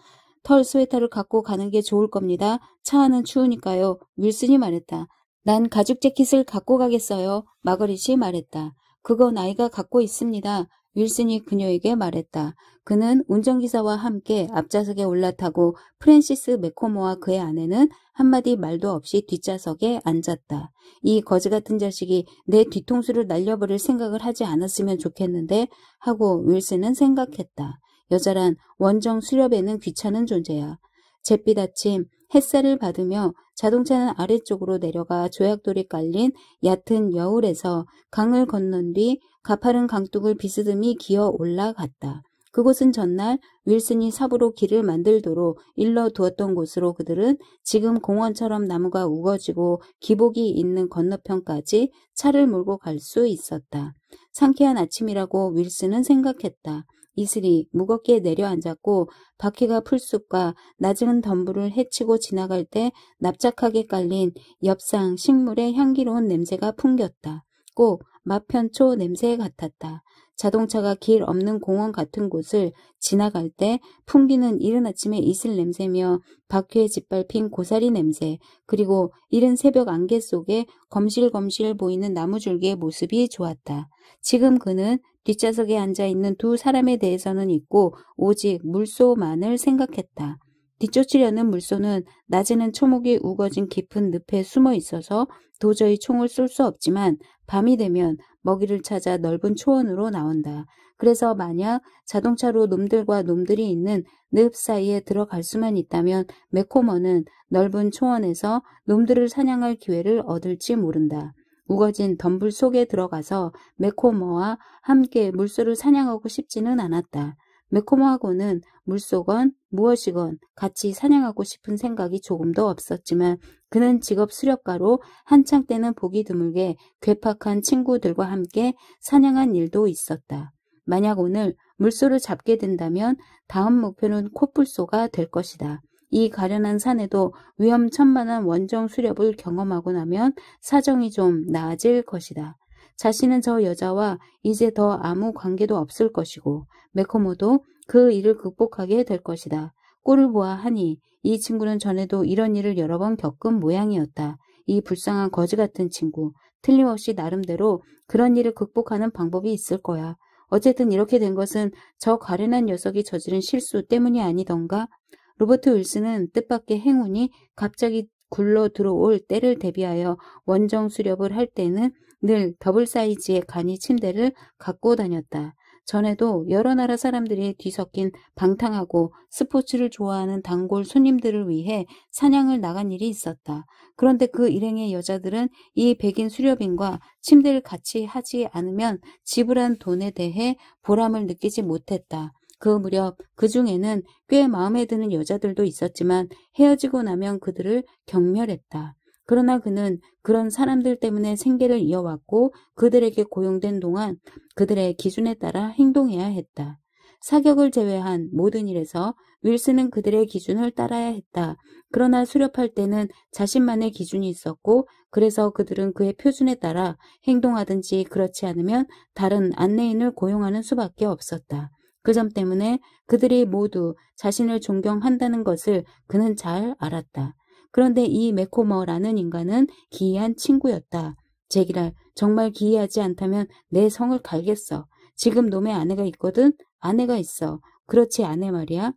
털 스웨터를 갖고 가는 게 좋을 겁니다. 차 안은 추우니까요. 윌슨이 말했다. 난 가죽 재킷을 갖고 가겠어요. 마거릿이 말했다. 그건 아이가 갖고 있습니다. 윌슨이 그녀에게 말했다. 그는 운전기사와 함께 앞좌석에 올라타고 프랜시스 매코모와 그의 아내는 한마디 말도 없이 뒷좌석에 앉았다. 이 거지같은 자식이 내 뒤통수를 날려버릴 생각을 하지 않았으면 좋겠는데 하고 윌슨은 생각했다. 여자란 원정 수렵에는 귀찮은 존재야. 잿빛 아침 햇살을 받으며 자동차는 아래쪽으로 내려가 조약돌이 깔린 얕은 여울에서 강을 건넌 뒤 가파른 강둑을 비스듬히 기어 올라갔다. 그곳은 전날 윌슨이 삽으로 길을 만들도록 일러두었던 곳으로 그들은 지금 공원처럼 나무가 우거지고 기복이 있는 건너편까지 차를 몰고 갈 수 있었다. 상쾌한 아침이라고 윌슨은 생각했다. 이슬이 무겁게 내려앉았고 바퀴가 풀숲과 낮은 덤불을 헤치고 지나갈 때 납작하게 깔린 엽상 식물의 향기로운 냄새가 풍겼다. 꼭 마편초 냄새 같았다. 자동차가 길 없는 공원 같은 곳을 지나갈 때 풍기는 이른 아침의 이슬 냄새며 바퀴에 짓밟힌 고사리 냄새, 그리고 이른 새벽 안개 속에 검실검실 보이는 나무줄기의 모습이 좋았다. 지금 그는 뒷좌석에 앉아있는 두 사람에 대해서는 잊고 오직 물소만을 생각했다. 뒤쫓으려는 물소는 낮에는 초목이 우거진 깊은 늪에 숨어 있어서 도저히 총을 쏠 수 없지만 밤이 되면 먹이를 찾아 넓은 초원으로 나온다. 그래서 만약 자동차로 놈들과 놈들이 있는 늪 사이에 들어갈 수만 있다면 매코머는 넓은 초원에서 놈들을 사냥할 기회를 얻을지 모른다. 우거진 덤불 속에 들어가서 매코머와 함께 물소를 사냥하고 싶지는 않았다. 매코머하고는 물소건 무엇이건 같이 사냥하고 싶은 생각이 조금도 없었지만 그는 직업 수렵가로 한창 때는 보기 드물게 괴팍한 친구들과 함께 사냥한 일도 있었다. 만약 오늘 물소를 잡게 된다면 다음 목표는 코뿔소가 될 것이다. 이 가련한 산에도 위험천만한 원정 수렵을 경험하고 나면 사정이 좀 나아질 것이다. 자신은 저 여자와 이제 더 아무 관계도 없을 것이고 매코모도 그 일을 극복하게 될 것이다. 꼴을 보아하니 이 친구는 전에도 이런 일을 여러 번 겪은 모양이었다. 이 불쌍한 거지 같은 친구. 틀림없이 나름대로 그런 일을 극복하는 방법이 있을 거야. 어쨌든 이렇게 된 것은 저 가련한 녀석이 저지른 실수 때문이 아니던가? 로버트 윌슨은 뜻밖의 행운이 갑자기 굴러 들어올 때를 대비하여 원정 수렵을 할 때는 늘 더블 사이즈의 간이 침대를 갖고 다녔다. 전에도 여러 나라 사람들이 뒤섞인 방탕하고 스포츠를 좋아하는 단골 손님들을 위해 사냥을 나간 일이 있었다. 그런데 그 일행의 여자들은 이 백인 수렵인과 침대를 같이 하지 않으면 지불한 돈에 대해 보람을 느끼지 못했다. 그 무렵 그 중에는 꽤 마음에 드는 여자들도 있었지만 헤어지고 나면 그들을 경멸했다. 그러나 그는 그런 사람들 때문에 생계를 이어왔고 그들에게 고용된 동안 그들의 기준에 따라 행동해야 했다. 사격을 제외한 모든 일에서 윌슨은 그들의 기준을 따라야 했다. 그러나 수렵할 때는 자신만의 기준이 있었고 그래서 그들은 그의 표준에 따라 행동하든지 그렇지 않으면 다른 안내인을 고용하는 수밖에 없었다. 그 점 때문에 그들이 모두 자신을 존경한다는 것을 그는 잘 알았다. 그런데 이 매코머라는 인간은 기이한 친구였다. 제기랄 정말 기이하지 않다면 내 성을 갈겠어. 지금 놈의 아내가 있거든. 아내가 있어. 그렇지 아내 말이야.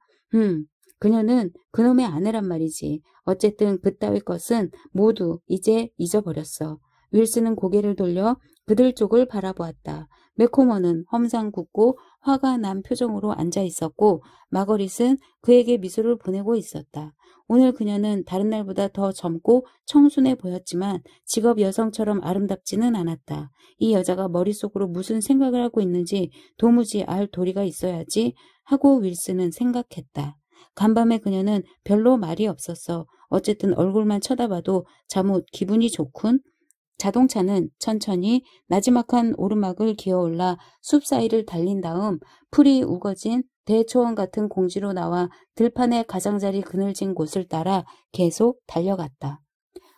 그녀는 그놈의 아내란 말이지. 어쨌든 그따위 것은 모두 이제 잊어버렸어. 윌슨은 고개를 돌려 그들 쪽을 바라보았다. 매코머는 험상궂고 화가 난 표정으로 앉아 있었고 마거릿은 그에게 미소를 보내고 있었다. 오늘 그녀는 다른 날보다 더 젊고 청순해 보였지만 직업 여성처럼 아름답지는 않았다. 이 여자가 머릿속으로 무슨 생각을 하고 있는지 도무지 알 도리가 있어야지 하고 윌슨은 생각했다. 간밤에 그녀는 별로 말이 없었어. 어쨌든 얼굴만 쳐다봐도 잠옷 기분이 좋군. 자동차는 천천히 나지막한 오르막을 기어올라 숲 사이를 달린 다음 풀이 우거진 대초원 같은 공지로 나와 들판의 가장자리 그늘진 곳을 따라 계속 달려갔다.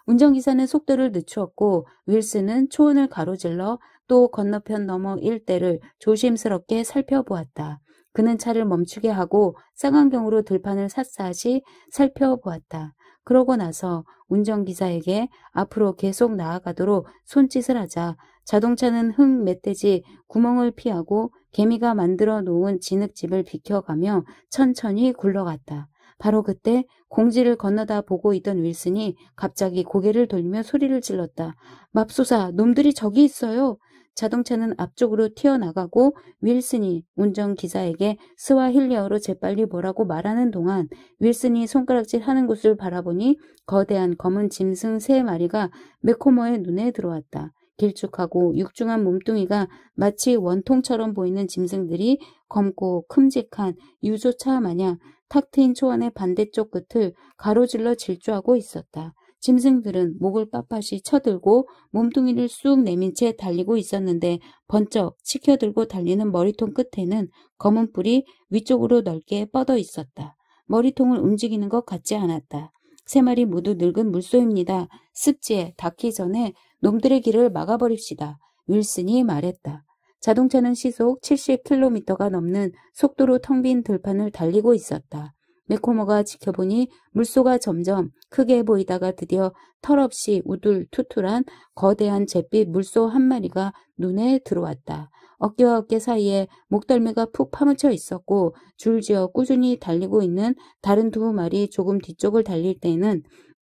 운전기사는 속도를 늦추었고 윌슨은 초원을 가로질러 또 건너편 너머 일대를 조심스럽게 살펴보았다. 그는 차를 멈추게 하고 쌍안경으로 들판을 샅샅이 살펴보았다. 그러고 나서 운전기사에게 앞으로 계속 나아가도록 손짓을 하자 자동차는 흙 멧돼지 구멍을 피하고 개미가 만들어 놓은 진흙집을 비켜가며 천천히 굴러갔다. 바로 그때 공지를 건너다 보고 있던 윌슨이 갑자기 고개를 돌리며 소리를 질렀다. 맙소사, 놈들이 저기 있어요. 자동차는 앞쪽으로 튀어나가고 윌슨이 운전기사에게 스와힐리어로 재빨리 뭐라고 말하는 동안 윌슨이 손가락질 하는 곳을 바라보니 거대한 검은 짐승 3마리가 매코머의 눈에 들어왔다. 길쭉하고 육중한 몸뚱이가 마치 원통처럼 보이는 짐승들이 검고 큼직한 유조차 마냥 탁 트인 초원의 반대쪽 끝을 가로질러 질주하고 있었다. 짐승들은 목을 빳빳이 쳐들고 몸뚱이를 쑥 내민 채 달리고 있었는데 번쩍 치켜들고 달리는 머리통 끝에는 검은 뿔이 위쪽으로 넓게 뻗어 있었다. 머리통을 움직이는 것 같지 않았다. 3마리 모두 늙은 물소입니다. 습지에 닿기 전에 놈들의 길을 막아버립시다. 윌슨이 말했다. 자동차는 시속 70km가 넘는 속도로 텅 빈 들판을 달리고 있었다. 매코머가 지켜보니 물소가 점점 크게 보이다가 드디어 털없이 우둘투툴한 거대한 잿빛 물소 1마리가 눈에 들어왔다. 어깨와 어깨 사이에 목덜미가 푹 파묻혀 있었고 줄지어 꾸준히 달리고 있는 다른 2마리 조금 뒤쪽을 달릴 때에는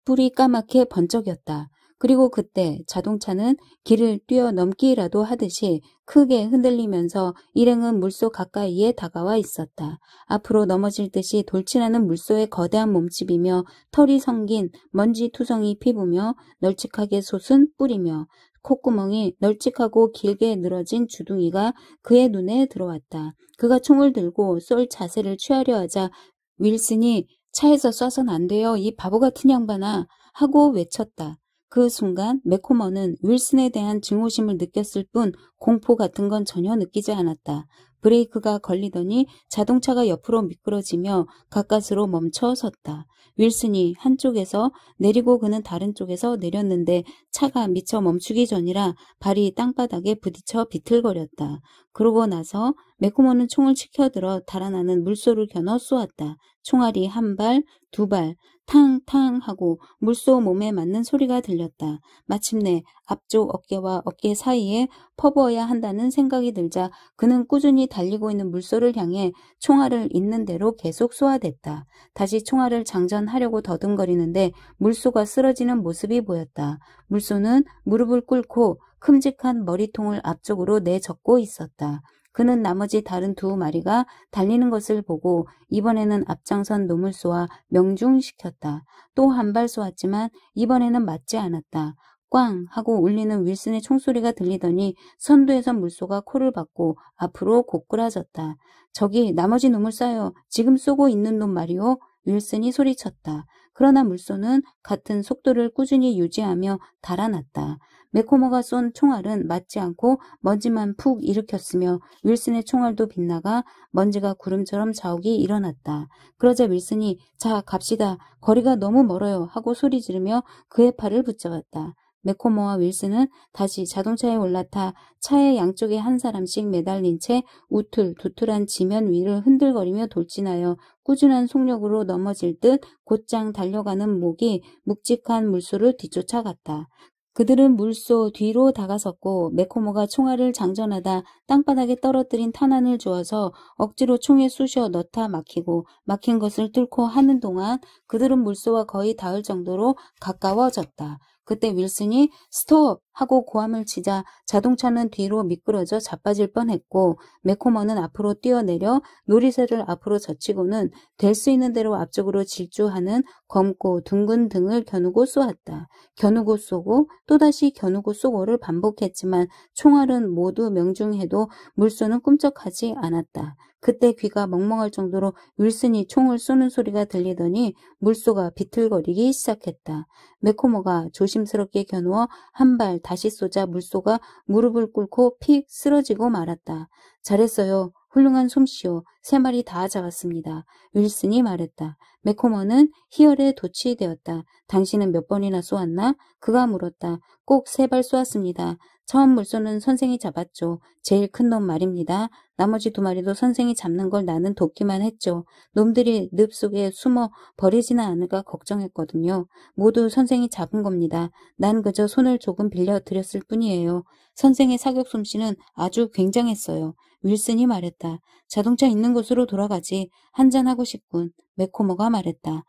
뿔이 까맣게 번쩍였다. 그리고 그때 자동차는 길을 뛰어넘기라도 하듯이 크게 흔들리면서 일행은 물소 가까이에 다가와 있었다. 앞으로 넘어질 듯이 돌진하는 물소의 거대한 몸집이며 털이 성긴 먼지투성이 피부며 널찍하게 솟은 뿔이며 콧구멍이 널찍하고 길게 늘어진 주둥이가 그의 눈에 들어왔다. 그가 총을 들고 쏠 자세를 취하려 하자 윌슨이 차에서 쏴선 안 돼요. 이 바보 같은 양반아 하고 외쳤다. 그 순간 매코머는 윌슨에 대한 증오심을 느꼈을 뿐 공포 같은 건 전혀 느끼지 않았다. 브레이크가 걸리더니 자동차가 옆으로 미끄러지며 가까스로 멈춰 섰다. 윌슨이 한쪽에서 내리고 그는 다른 쪽에서 내렸는데 차가 미처 멈추기 전이라 발이 땅바닥에 부딪혀 비틀거렸다. 그러고 나서 매코모는 총을 치켜들어 달아나는 물소를 겨눠 쏘았다. 총알이 한 발, 두 발, 탕탕 하고 물소 몸에 맞는 소리가 들렸다. 마침내 앞쪽 어깨와 어깨 사이에 퍼부어야 한다는 생각이 들자 그는 꾸준히 달리고 있는 물소를 향해 총알을 있는 대로 계속 쏘아댔다. 다시 총알을 장전하려고 더듬거리는데 물소가 쓰러지는 모습이 보였다. 물소는 무릎을 꿇고 큼직한 머리통을 앞쪽으로 내젓고 있었다. 그는 나머지 다른 두 마리가 달리는 것을 보고 이번에는 앞장선 노물소와 명중시켰다. 또 한 발 쏘았지만 이번에는 맞지 않았다. 꽝 하고 울리는 윌슨의 총소리가 들리더니 선두에서 물소가 코를 박고 앞으로 고꾸라졌다. 저기 나머지 놈을 쏴요. 지금 쏘고 있는 놈 말이오. 윌슨이 소리쳤다. 그러나 물소는 같은 속도를 꾸준히 유지하며 달아났다. 매코모가 쏜 총알은 맞지 않고 먼지만 푹 일으켰으며 윌슨의 총알도 빗나가 먼지가 구름처럼 자욱이 일어났다. 그러자 윌슨이 자 갑시다. 거리가 너무 멀어요 하고 소리 지르며 그의 팔을 붙잡았다. 매코모와 윌슨은 다시 자동차에 올라타 차의 양쪽에 한 사람씩 매달린 채 우툴두툴한 지면 위를 흔들거리며 돌진하여 꾸준한 속력으로 넘어질 듯 곧장 달려가는 목이 묵직한 물소를 뒤쫓아갔다. 그들은 물소 뒤로 다가섰고 매코모가 총알을 장전하다 땅바닥에 떨어뜨린 탄환을 주어서 억지로 총에 쑤셔 넣다 막히고 막힌 것을 뚫고 하는 동안 그들은 물소와 거의 닿을 정도로 가까워졌다. 그때 윌슨이 스톱! 하고 고함을 치자 자동차는 뒤로 미끄러져 자빠질 뻔했고 매코모는 앞으로 뛰어내려 놀이새를 앞으로 젖히고는 될 수 있는 대로 앞쪽으로 질주하는 검고 둥근 등을 겨누고 쏘았다. 겨누고 쏘고 또다시 겨누고 쏘고를 반복했지만 총알은 모두 명중해도 물소는 꿈쩍하지 않았다. 그때 귀가 멍멍할 정도로 윌슨이 총을 쏘는 소리가 들리더니 물소가 비틀거리기 시작했다. 매코모가 조심스럽게 겨누어 한 발 다시 쏘자 물소가 무릎을 꿇고 픽 쓰러지고 말았다. 잘했어요. 훌륭한 솜씨요. 3마리 다 잡았습니다. 윌슨이 말했다. 매코모는 희열에 도취되었다. 당신은 몇 번이나 쏘았나? 그가 물었다. 꼭 3발 쏘았습니다. 처음 물소는 선생이 잡았죠. 제일 큰 놈 말입니다. 나머지 2마리도 선생이 잡는 걸 나는 돕기만 했죠. 놈들이 늪 속에 숨어 버리지는 않을까 걱정했거든요. 모두 선생이 잡은 겁니다. 난 그저 손을 조금 빌려 드렸을 뿐이에요. 선생의 사격 솜씨는 아주 굉장했어요. 윌슨이 말했다. 자동차 있는 곳으로 돌아가지. 한잔하고 싶군. 매코모가 말했다.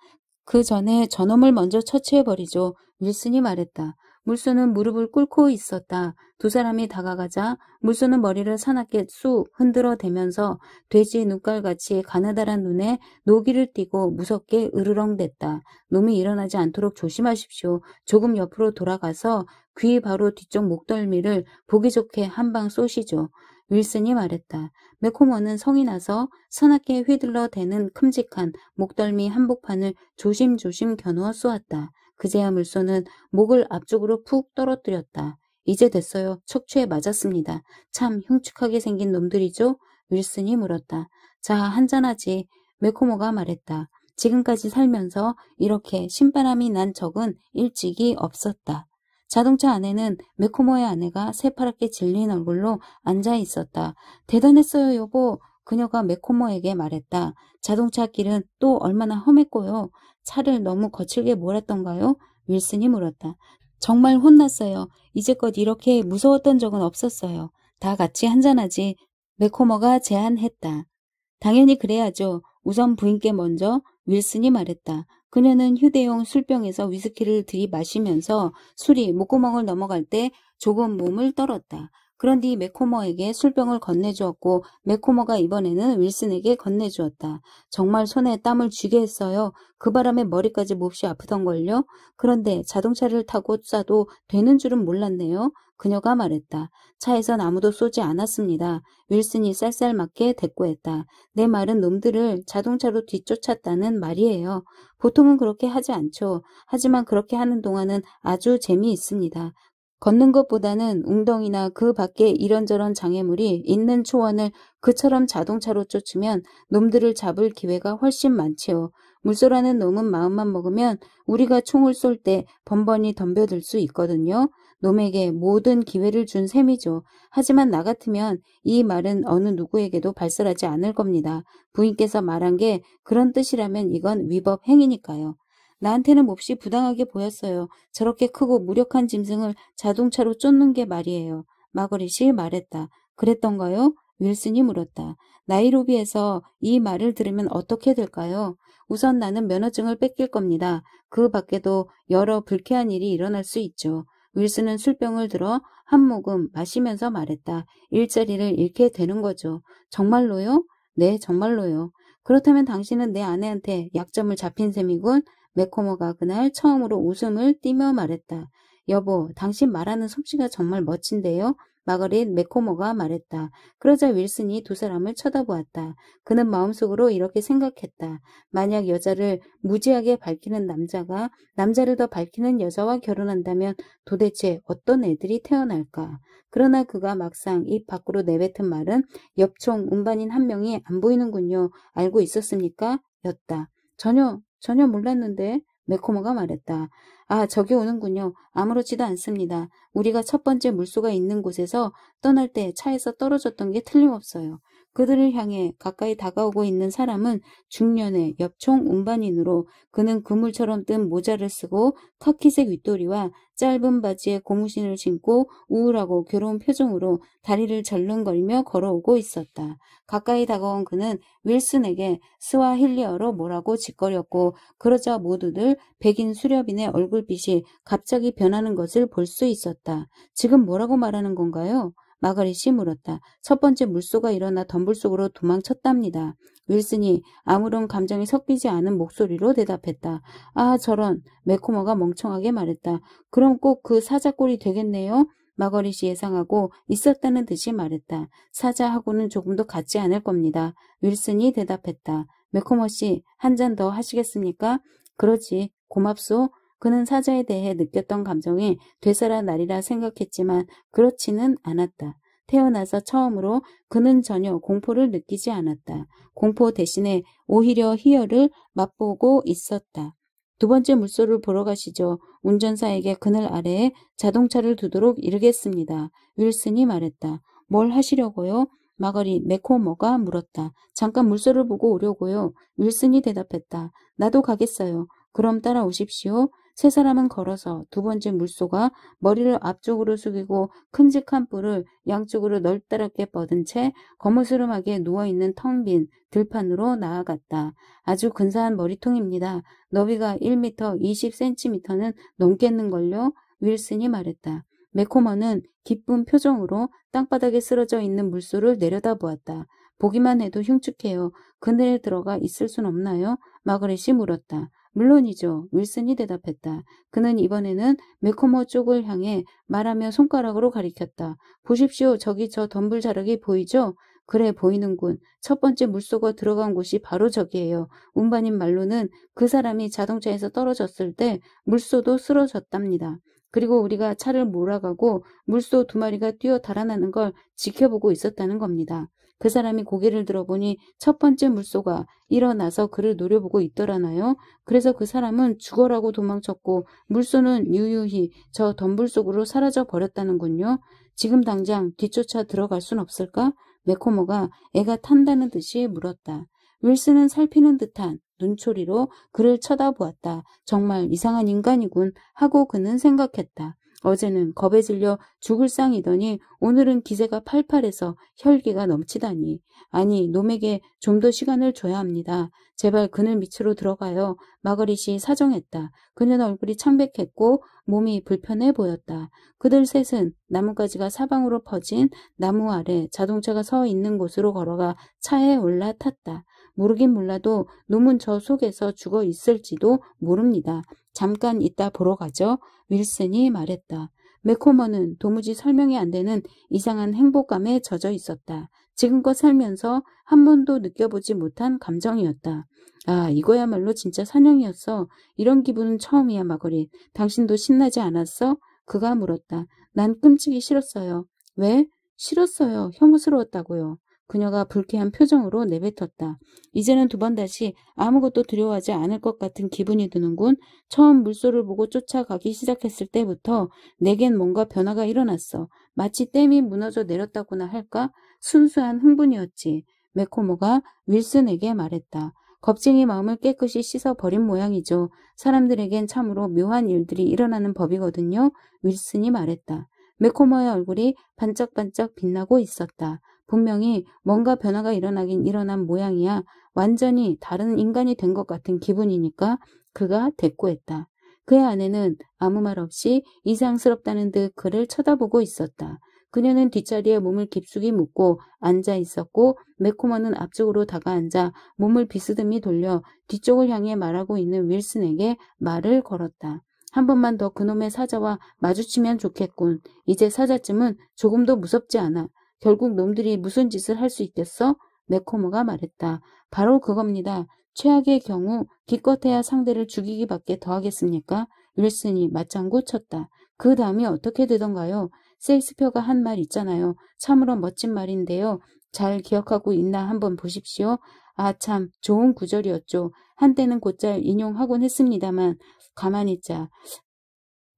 그 전에 저놈을 먼저 처치해버리죠. 윌슨이 말했다. 물소는 무릎을 꿇고 있었다. 두 사람이 다가가자 물소는 머리를 사납게 쑥 흔들어대면서 돼지 눈깔같이 가느다란 눈에 노기를 띠고 무섭게 으르렁댔다. 놈이 일어나지 않도록 조심하십시오. 조금 옆으로 돌아가서 귀 바로 뒤쪽 목덜미를 보기 좋게 한 방 쏘시죠. 윌슨이 말했다. 매코모는 성이 나서 사납게 휘둘러대는 큼직한 목덜미 한복판을 조심조심 겨누어 쏘았다. 그제야 물소는 목을 앞쪽으로 푹 떨어뜨렸다. 이제 됐어요. 척추에 맞았습니다. 참 흉측하게 생긴 놈들이죠? 윌슨이 물었다. 자, 한잔하지. 매코모가 말했다. 지금까지 살면서 이렇게 신바람이 난 적은 일찍이 없었다. 자동차 안에는 매코모의 아내가 새파랗게 질린 얼굴로 앉아 있었다. 대단했어요, 여보. 그녀가 매코모에게 말했다. 자동차 길은 또 얼마나 험했고요. 차를 너무 거칠게 몰았던가요? 윌슨이 물었다. 정말 혼났어요. 이제껏 이렇게 무서웠던 적은 없었어요. 다 같이 한잔하지. 매코모가 제안했다. 당연히 그래야죠. 우선 부인께 먼저. 윌슨이 말했다. 그녀는 휴대용 술병에서 위스키를 들이마시면서 술이 목구멍을 넘어갈 때 조금 몸을 떨었다. 그런 뒤 매코모에게 술병을 건네주었고 매코모가 이번에는 윌슨에게 건네주었다. 정말 손에 땀을 쥐게 했어요. 그 바람에 머리까지 몹시 아프던걸요. 그런데 자동차를 타고 쏴도 되는 줄은 몰랐네요. 그녀가 말했다. 차에선 아무도 쏘지 않았습니다. 윌슨이 쌀쌀맞게 대꾸했다. 내 말은 놈들을 자동차로 뒤쫓았다는 말이에요. 보통은 그렇게 하지 않죠. 하지만 그렇게 하는 동안은 아주 재미있습니다. 걷는 것보다는 웅덩이나 그 밖에 이런저런 장애물이 있는 초원을 그처럼 자동차로 쫓으면 놈들을 잡을 기회가 훨씬 많지요. 물소라는 놈은 마음만 먹으면 우리가 총을 쏠 때 번번이 덤벼들 수 있거든요. 놈에게 모든 기회를 준 셈이죠. 하지만 나 같으면 이 말은 어느 누구에게도 발설하지 않을 겁니다. 부인께서 말한 게 그런 뜻이라면 이건 위법 행위니까요. 나한테는 몹시 부당하게 보였어요. 저렇게 크고 무력한 짐승을 자동차로 쫓는 게 말이에요. 마거릿이 말했다. 그랬던가요? 윌슨이 물었다. 나이로비에서 이 말을 들으면 어떻게 될까요? 우선 나는 면허증을 뺏길 겁니다. 그 밖에도 여러 불쾌한 일이 일어날 수 있죠. 윌슨은 술병을 들어 한 모금 마시면서 말했다. 일자리를 잃게 되는 거죠. 정말로요? 네, 정말로요. 그렇다면 당신은 내 아내한테 약점을 잡힌 셈이군. 매코머가 그날 처음으로 웃음을 띠며 말했다. 여보, 당신 말하는 솜씨가 정말 멋진데요? 마거릿 매코머가 말했다. 그러자 윌슨이 두 사람을 쳐다보았다. 그는 마음속으로 이렇게 생각했다. 만약 여자를 무지하게 밝히는 남자가 남자를 더 밝히는 여자와 결혼한다면 도대체 어떤 애들이 태어날까? 그러나 그가 막상 입 밖으로 내뱉은 말은 엽총 운반인 한 명이 안 보이는군요. 알고 있었습니까? 였다. 전혀 몰랐는데 매코머가 말했다. 아, 저기 오는군요. 아무렇지도 않습니다. 우리가 첫 번째 물소가 있는 곳에서 떠날 때 차에서 떨어졌던 게 틀림없어요. 그들을 향해 가까이 다가오고 있는 사람은 중년의 엽총 운반인으로 그는 그물처럼 뜬 모자를 쓰고 카키색 윗도리와 짧은 바지에 고무신을 신고 우울하고 괴로운 표정으로 다리를 절름거리며 걸어오고 있었다. 가까이 다가온 그는 윌슨에게 스와힐리어로 뭐라고 짓거렸고 그러자 모두들 백인 수렵인의 얼굴빛이 갑자기 변하는 것을 볼 수 있었다. 지금 뭐라고 말하는 건가요? 마거릿이 물었다. 첫 번째 물소가 일어나 덤불 속으로 도망쳤답니다. 윌슨이 아무런 감정이 섞이지 않은 목소리로 대답했다. 아, 저런. 매코머가 멍청하게 말했다. 그럼 꼭 그 사자꼴이 되겠네요. 마거릿이 예상하고 있었다는 듯이 말했다. 사자하고는 조금도 같지 않을 겁니다. 윌슨이 대답했다. 매코머 씨, 한 잔 더 하시겠습니까? 그러지. 고맙소. 그는 사자에 대해 느꼈던 감정이 되살아나리라 생각했지만 그렇지는 않았다. 태어나서 처음으로 그는 전혀 공포를 느끼지 않았다. 공포 대신에 오히려 희열을 맛보고 있었다. 두 번째 물소를 보러 가시죠. 운전사에게 그늘 아래에 자동차를 두도록 이르겠습니다. 윌슨이 말했다. 뭘 하시려고요? 마거릿 매코머가 물었다. 잠깐 물소를 보고 오려고요. 윌슨이 대답했다. 나도 가겠어요. 그럼 따라오십시오. 세 사람은 걸어서 두 번째 물소가 머리를 앞쪽으로 숙이고 큼직한 뿔을 양쪽으로 넓다랗게 뻗은 채 거무스름하게 누워있는 텅 빈 들판으로 나아갔다. 아주 근사한 머리통입니다. 너비가 1m 20cm는 넘겠는걸요? 윌슨이 말했다. 매코머는 기쁜 표정으로 땅바닥에 쓰러져 있는 물소를 내려다보았다. 보기만 해도 흉측해요. 그늘에 들어가 있을 순 없나요? 마거릿이 물었다. 물론이죠. 윌슨이 대답했다. 그는 이번에는 매코머 쪽을 향해 말하며 손가락으로 가리켰다. 보십시오. 저기 저 덤불 자락이 보이죠? 그래 보이는군. 첫 번째 물소가 들어간 곳이 바로 저기예요. 운반인 말로는 그 사람이 자동차에서 떨어졌을 때 물소도 쓰러졌답니다. 그리고 우리가 차를 몰아가고 물소 두 마리가 뛰어 달아나는 걸 지켜보고 있었다는 겁니다. 그 사람이 고개를 들어보니 첫 번째 물소가 일어나서 그를 노려보고 있더라나요? 그래서 그 사람은 죽어라고 도망쳤고 물소는 유유히 저 덤불 속으로 사라져 버렸다는군요. 지금 당장 뒤쫓아 들어갈 순 없을까? 매코머가 애가 탄다는 듯이 물었다. 윌슨은 살피는 듯한 눈초리로 그를 쳐다보았다. 정말 이상한 인간이군 하고 그는 생각했다. 어제는 겁에 질려 죽을 상이더니 오늘은 기세가 팔팔해서 혈기가 넘치다니. 아니, 놈에게 좀 더 시간을 줘야 합니다. 제발 그늘 밑으로 들어가요. 마거릿이 사정했다. 그는 얼굴이 창백했고 몸이 불편해 보였다. 그들 셋은 나뭇가지가 사방으로 퍼진 나무 아래 자동차가 서 있는 곳으로 걸어가 차에 올라탔다. 모르긴 몰라도 놈은 저 속에서 죽어 있을지도 모릅니다. 잠깐 이따 보러 가죠. 윌슨이 말했다. 매코머는 도무지 설명이 안 되는 이상한 행복감에 젖어 있었다. 지금껏 살면서 한 번도 느껴보지 못한 감정이었다. 아, 이거야말로 진짜 사냥이었어. 이런 기분은 처음이야, 마거릿. 당신도 신나지 않았어? 그가 물었다. 난 끔찍이 싫었어요. 왜? 싫었어요. 혐오스러웠다고요. 그녀가 불쾌한 표정으로 내뱉었다. 이제는 두 번 다시 아무것도 두려워하지 않을 것 같은 기분이 드는군. 처음 물소를 보고 쫓아가기 시작했을 때부터 내겐 뭔가 변화가 일어났어. 마치 댐이 무너져 내렸다고나 할까? 순수한 흥분이었지. 매코모가 윌슨에게 말했다. 겁쟁이 마음을 깨끗이 씻어버린 모양이죠. 사람들에겐 참으로 묘한 일들이 일어나는 법이거든요. 윌슨이 말했다. 매코모의 얼굴이 반짝반짝 빛나고 있었다. 분명히 뭔가 변화가 일어나긴 일어난 모양이야. 완전히 다른 인간이 된 것 같은 기분이니까 그가 대꾸했다. 그의 아내는 아무 말 없이 이상스럽다는 듯 그를 쳐다보고 있었다. 그녀는 뒷자리에 몸을 깊숙이 묻고 앉아 있었고 매코머는 앞쪽으로 다가앉아 몸을 비스듬히 돌려 뒤쪽을 향해 말하고 있는 윌슨에게 말을 걸었다. 한 번만 더 그놈의 사자와 마주치면 좋겠군. 이제 사자쯤은 조금도 무섭지 않아. 결국 놈들이 무슨 짓을 할 수 있겠어? 매코머가 말했다. 바로 그겁니다. 최악의 경우 기껏해야 상대를 죽이기밖에 더 하겠습니까? 윌슨이 맞장구 쳤다. 그 다음이 어떻게 되던가요? 셰익스피어가 한 말 있잖아요. 참으로 멋진 말인데요. 잘 기억하고 있나 한번 보십시오. 아, 참 좋은 구절이었죠. 한때는 곧잘 인용하곤 했습니다만 가만히 있자.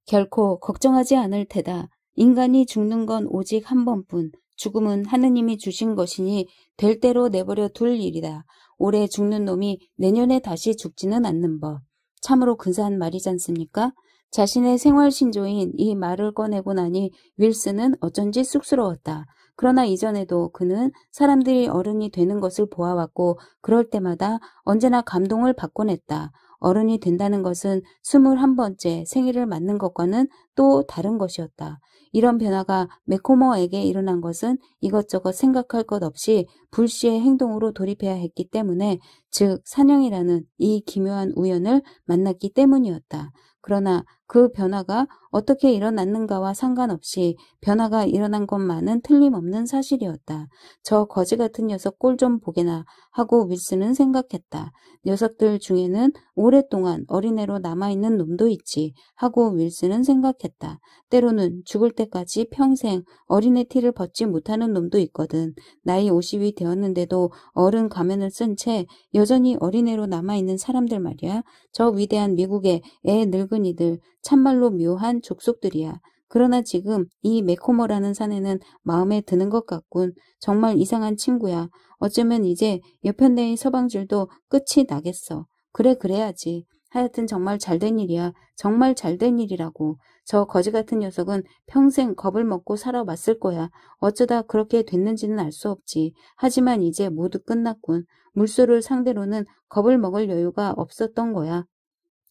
결코 걱정하지 않을 테다. 인간이 죽는 건 오직 한 번뿐. 죽음은 하느님이 주신 것이니 될 대로 내버려 둘 일이다. 올해 죽는 놈이 내년에 다시 죽지는 않는 법. 참으로 근사한 말이지 않습니까? 자신의 생활신조인 이 말을 꺼내고 나니 윌슨은 어쩐지 쑥스러웠다. 그러나 이전에도 그는 사람들이 어른이 되는 것을 보아왔고 그럴 때마다 언제나 감동을 받곤 했다. 어른이 된다는 것은 21번째 생일을 맞는 것과는 또 다른 것이었다. 이런 변화가 매코머에게 일어난 것은 이것저것 생각할 것 없이 불시의 행동으로 돌입해야 했기 때문에, 즉 사냥이라는 이 기묘한 우연을 만났기 때문이었다. 그러나 그 변화가 어떻게 일어났는가와 상관없이 변화가 일어난 것만은 틀림없는 사실이었다. 저 거지 같은 녀석 꼴 좀 보게나 하고 윌슨은 생각했다. 녀석들 중에는 오랫동안 어린애로 남아있는 놈도 있지 하고 윌슨은 생각했다. 때로는 죽을 때까지 평생 어린애 티를 벗지 못하는 놈도 있거든. 나이 50이 되었는데도 어른 가면을 쓴 채 여전히 어린애로 남아있는 사람들 말이야. 저 위대한 미국의 애 늙은이들, 참말로 묘한 족속들이야. 그러나 지금 이 매코머라는 사내는 마음에 드는 것 같군. 정말 이상한 친구야. 어쩌면 이제 여편네의 서방질도 끝이 나겠어. 그래, 그래야지. 하여튼 정말 잘된 일이야. 정말 잘된 일이라고. 저 거지 같은 녀석은 평생 겁을 먹고 살아왔을 거야. 어쩌다 그렇게 됐는지는 알 수 없지. 하지만 이제 모두 끝났군. 물소를 상대로는 겁을 먹을 여유가 없었던 거야.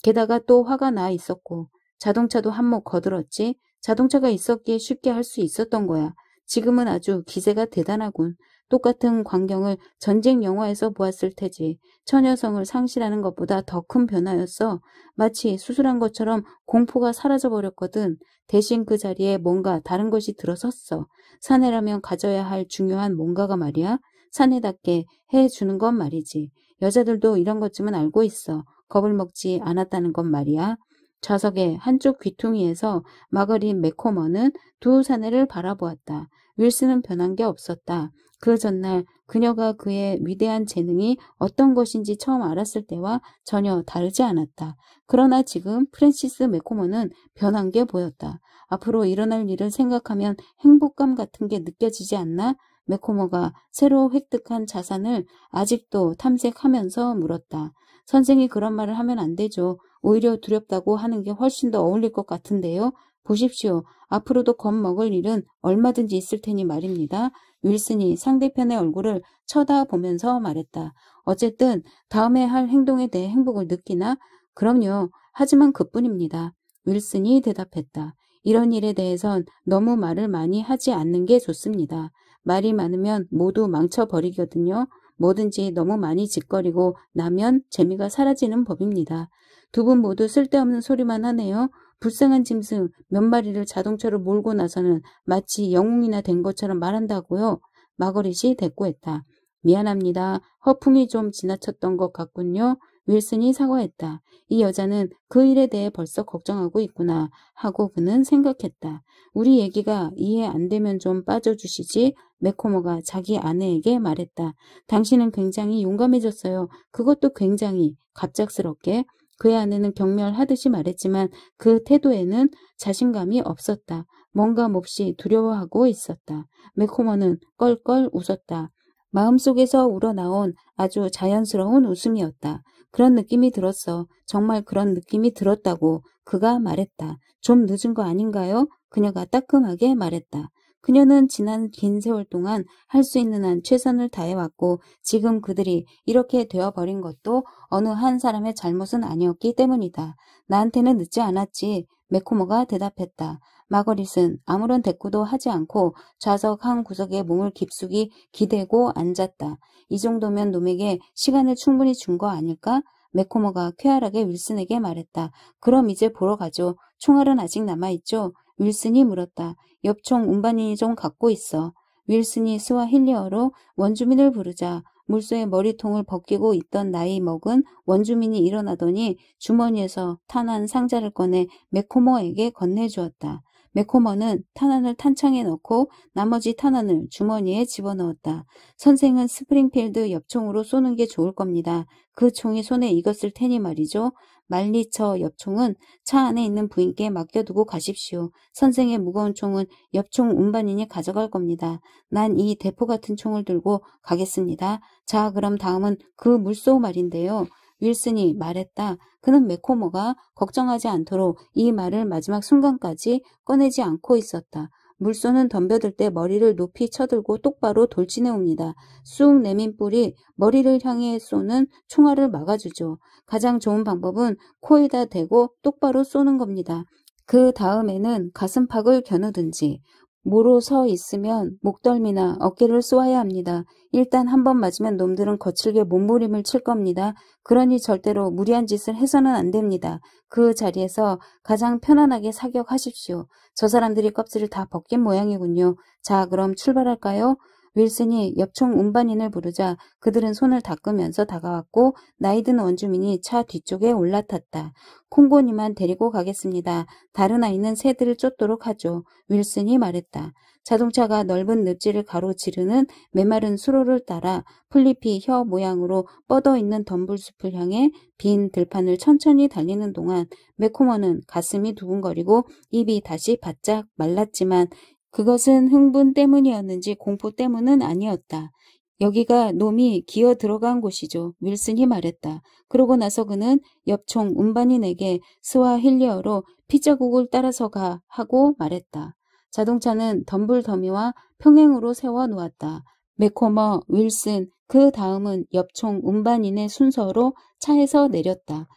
게다가 또 화가 나 있었고 자동차도 한몫 거들었지. 자동차가 있었기에 쉽게 할 수 있었던 거야. 지금은 아주 기세가 대단하군. 똑같은 광경을 전쟁 영화에서 보았을 테지. 처녀성을 상실하는 것보다 더 큰 변화였어. 마치 수술한 것처럼 공포가 사라져버렸거든. 대신 그 자리에 뭔가 다른 것이 들어섰어. 사내라면 가져야 할 중요한 뭔가가 말이야. 사내답게 해주는 건 말이지. 여자들도 이런 것쯤은 알고 있어. 겁을 먹지 않았다는 건 말이야. 좌석의 한쪽 귀퉁이에서 마거린 매코머는 두 사내를 바라보았다. 윌슨은 변한 게 없었다. 그 전날 그녀가 그의 위대한 재능이 어떤 것인지 처음 알았을 때와 전혀 다르지 않았다. 그러나 지금 프랜시스 매코머는 변한 게 보였다. 앞으로 일어날 일을 생각하면 행복감 같은 게 느껴지지 않나? 매코머가 새로 획득한 자산을 아직도 탐색하면서 물었다. 선생이 그런 말을 하면 안 되죠. 오히려 두렵다고 하는 게 훨씬 더 어울릴 것 같은데요. 보십시오. 앞으로도 겁먹을 일은 얼마든지 있을 테니 말입니다. 윌슨이 상대편의 얼굴을 쳐다보면서 말했다. 어쨌든 다음에 할 행동에 대해 행복을 느끼나? 그럼요. 하지만 그뿐입니다. 윌슨이 대답했다. 이런 일에 대해선 너무 말을 많이 하지 않는 게 좋습니다. 말이 많으면 모두 망쳐버리거든요. 뭐든지 너무 많이 짓거리고 나면 재미가 사라지는 법입니다. 두 분 모두 쓸데없는 소리만 하네요. 불쌍한 짐승 몇 마리를 자동차로 몰고 나서는 마치 영웅이나 된 것처럼 말한다고요. 마거릿이 대꾸했다. 미안합니다. 허풍이 좀 지나쳤던 것 같군요. 윌슨이 사과했다. 이 여자는 그 일에 대해 벌써 걱정하고 있구나 하고 그는 생각했다. 우리 얘기가 이해 안 되면 좀 빠져주시지. 매코머가 자기 아내에게 말했다. 당신은 굉장히 용감해졌어요. 그것도 굉장히 갑작스럽게. 그의 아내는 경멸하듯이 말했지만 그 태도에는 자신감이 없었다. 뭔가 몹시 두려워하고 있었다. 매코머는 껄껄 웃었다. 마음속에서 우러나온 아주 자연스러운 웃음이었다. 그런 느낌이 들었어. 정말 그런 느낌이 들었다고 그가 말했다. 좀 늦은 거 아닌가요? 그녀가 따끔하게 말했다. 그녀는 지난 긴 세월 동안 할 수 있는 한 최선을 다해왔고 지금 그들이 이렇게 되어버린 것도 어느 한 사람의 잘못은 아니었기 때문이다. 나한테는 늦지 않았지. 매코머가 대답했다. 마거릿은 아무런 대꾸도 하지 않고 좌석 한 구석에 몸을 깊숙이 기대고 앉았다. 이 정도면 놈에게 시간을 충분히 준 거 아닐까? 매코머가 쾌활하게 윌슨에게 말했다. 그럼 이제 보러 가죠. 총알은 아직 남아있죠? 윌슨이 물었다. 옆총 운반인이 좀 갖고 있어. 윌슨이 스와힐리어로 원주민을 부르자 물소의 머리통을 벗기고 있던 나이 먹은 원주민이 일어나더니 주머니에서 탄환 상자를 꺼내 매코머에게 건네주었다. 매코머는 탄환을 탄창에 넣고 나머지 탄환을 주머니에 집어넣었다. 선생은 스프링필드 엽총으로 쏘는 게 좋을 겁니다. 그 총이 손에 익었을 테니 말이죠. 말리처 엽총은 차 안에 있는 부인께 맡겨두고 가십시오. 선생의 무거운 총은 엽총 운반인이 가져갈 겁니다. 난 이 대포 같은 총을 들고 가겠습니다. 자, 그럼 다음은 그 물소 말인데요. 윌슨이 말했다. 그는 매코머가 걱정하지 않도록 이 말을 마지막 순간까지 꺼내지 않고 있었다. 물소는 덤벼들 때 머리를 높이 쳐들고 똑바로 돌진해 옵니다. 쑥 내민 뿔이 머리를 향해 쏘는 총알을 막아주죠. 가장 좋은 방법은 코에다 대고 똑바로 쏘는 겁니다. 그 다음에는 가슴팍을 겨누든지 모로 서 있으면 목덜미나 어깨를 쏘아야 합니다. 일단 한 번 맞으면 놈들은 거칠게 몸부림을 칠 겁니다. 그러니 절대로 무리한 짓을 해서는 안 됩니다. 그 자리에서 가장 편안하게 사격하십시오. 저 사람들이 껍질을 다 벗긴 모양이군요. 자, 그럼 출발할까요? 윌슨이 엽총 운반인을 부르자 그들은 손을 닦으면서 다가왔고 나이든 원주민이 차 뒤쪽에 올라탔다. 콩고니만 데리고 가겠습니다. 다른 아이는 새들을 쫓도록 하죠. 윌슨이 말했다. 자동차가 넓은 늪지를 가로지르는 메마른 수로를 따라 풀잎이 혀 모양으로 뻗어있는 덤불숲을 향해 빈 들판을 천천히 달리는 동안 매코머는 가슴이 두근거리고 입이 다시 바짝 말랐지만 그것은 흥분 때문이었는지 공포 때문은 아니었다. 여기가 놈이 기어 들어간 곳이죠. 윌슨이 말했다. 그러고 나서 그는 엽총 운반인에게 스와힐리어로 피자국을 따라서 가 하고 말했다. 자동차는 덤불 더미와 평행으로 세워 놓았다. 매코머, 윌슨, 그 다음은 엽총 운반인의 순서로 차에서 내렸다.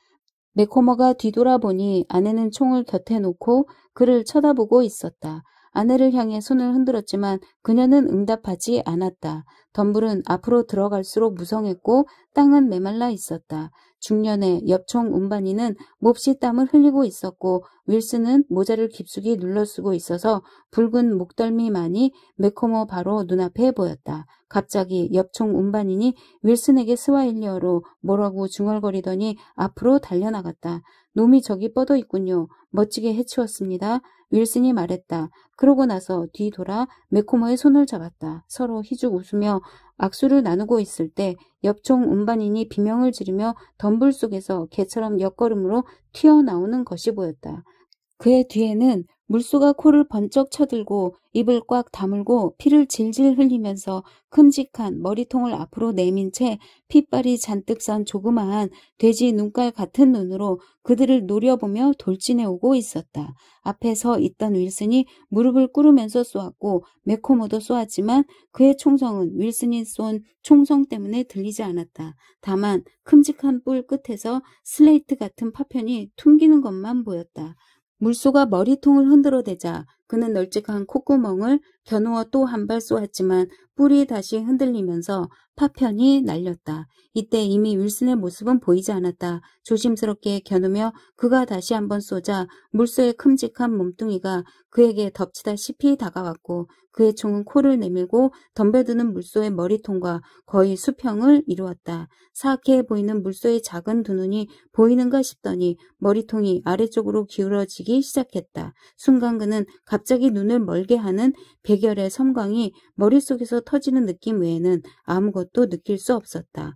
매코머가 뒤돌아보니 아내는 총을 곁에 놓고 그를 쳐다보고 있었다. 아내를 향해 손을 흔들었지만 그녀는 응답하지 않았다. 덤불은 앞으로 들어갈수록 무성했고 땅은 메말라 있었다. 중년의 엽총 운반인은 몹시 땀을 흘리고 있었고 윌슨은 모자를 깊숙이 눌러쓰고 있어서 붉은 목덜미만이 매코머 바로 눈앞에 보였다. 갑자기 엽총 운반인이 윌슨에게 스와힐리어로 뭐라고 중얼거리더니 앞으로 달려나갔다. 놈이 저기 뻗어 있군요. 멋지게 해치웠습니다. 윌슨이 말했다. 그러고 나서 뒤돌아 매코머의 손을 잡았다. 서로 희죽 웃으며 악수를 나누고 있을 때 엽총 운반인이 비명을 지르며 덤불 속에서 개처럼 옆걸음으로 튀어나오는 것이 보였다. 그의 뒤에는 물소가 코를 번쩍 쳐들고 입을 꽉 다물고 피를 질질 흘리면서 큼직한 머리통을 앞으로 내민 채 핏발이 잔뜩 선 조그마한 돼지 눈깔 같은 눈으로 그들을 노려보며 돌진해 오고 있었다. 앞에 서 있던 윌슨이 무릎을 꿇으면서 쏘았고 매코머도 쏘았지만 그의 총성은 윌슨이 쏜 총성 때문에 들리지 않았다. 다만 큼직한 뿔 끝에서 슬레이트 같은 파편이 퉁기는 것만 보였다. 물소가 머리통을 흔들어대자 그는 널찍한 콧구멍을 겨누어 또 한 발 쏘았지만 뿔이 다시 흔들리면서 파편이 날렸다. 이때 이미 윌슨의 모습은 보이지 않았다. 조심스럽게 겨누며 그가 다시 한번 쏘자 물소의 큼직한 몸뚱이가 그에게 덮치다시피 다가왔고 그의 총은 코를 내밀고 덤벼드는 물소의 머리통과 거의 수평을 이루었다. 사악해 보이는 물소의 작은 두 눈이 보이는가 싶더니 머리통이 아래쪽으로 기울어지기 시작했다. 순간 그는 갑자기 눈을 멀게 하는 백열의 섬광이 머릿속에서 터지는 느낌 외에는 아무것도 느낄 수 없었다.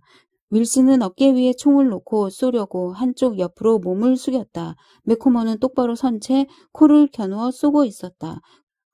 윌슨은 어깨 위에 총을 놓고 쏘려고 한쪽 옆으로 몸을 숙였다. 매코머는 똑바로 선 채 코를 겨누어 쏘고 있었다.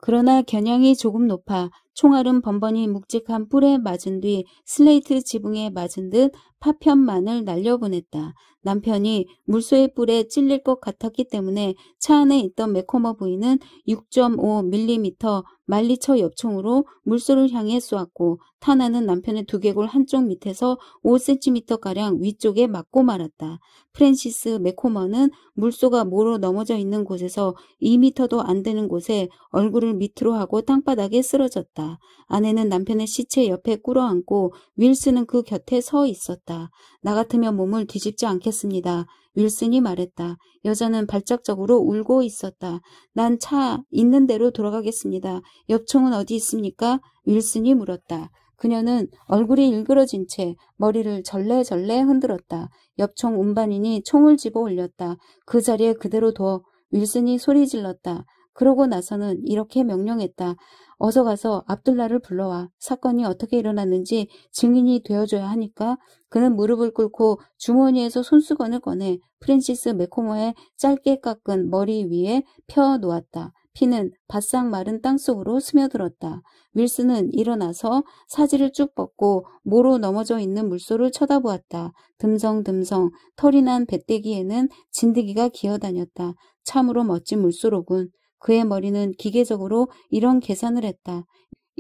그러나 겨냥이 조금 높아 총알은 번번이 묵직한 뿔에 맞은 뒤 슬레이트 지붕에 맞은 듯 파편만을 날려보냈다. 남편이 물소의 뿔에 찔릴 것 같았기 때문에 차 안에 있던 매코머 부인은 6.5mm 말리처 엽총으로 물소를 향해 쏘았고 타나는 남편의 두개골 한쪽 밑에서 5cm가량 위쪽에 맞고 말았다. 프랜시스 매코머는 물소가 모로 넘어져 있는 곳에서 2m도 안 되는 곳에 얼굴을 밑으로 하고 땅바닥에 쓰러졌다. 아내는 남편의 시체 옆에 꿇어앉고 윌슨은 그 곁에 서 있었다. 나 같으면 몸을 뒤집지 않겠습니다. 윌슨이 말했다. 여자는 발작적으로 울고 있었다. 난 차 있는 대로 돌아가겠습니다. 엽총은 어디 있습니까? 윌슨이 물었다. 그녀는 얼굴이 일그러진 채 머리를 절레절레 흔들었다. 엽총 운반인이 총을 집어 올렸다. 그 자리에 그대로 둬. 윌슨이 소리 질렀다. 그러고 나서는 이렇게 명령했다. 어서 가서 압둘라를 불러와. 사건이 어떻게 일어났는지 증인이 되어줘야 하니까. 그는 무릎을 꿇고 주머니에서 손수건을 꺼내 프랜시스 매코머의 짧게 깎은 머리 위에 펴 놓았다. 피는 바싹 마른 땅속으로 스며들었다. 윌슨은 일어나서 사지를 쭉 뻗고 모로 넘어져 있는 물소를 쳐다보았다. 듬성듬성 털이 난 배때기에는 진드기가 기어다녔다. 참으로 멋진 물소로군. 그의 머리는 기계적으로 이런 계산을 했다.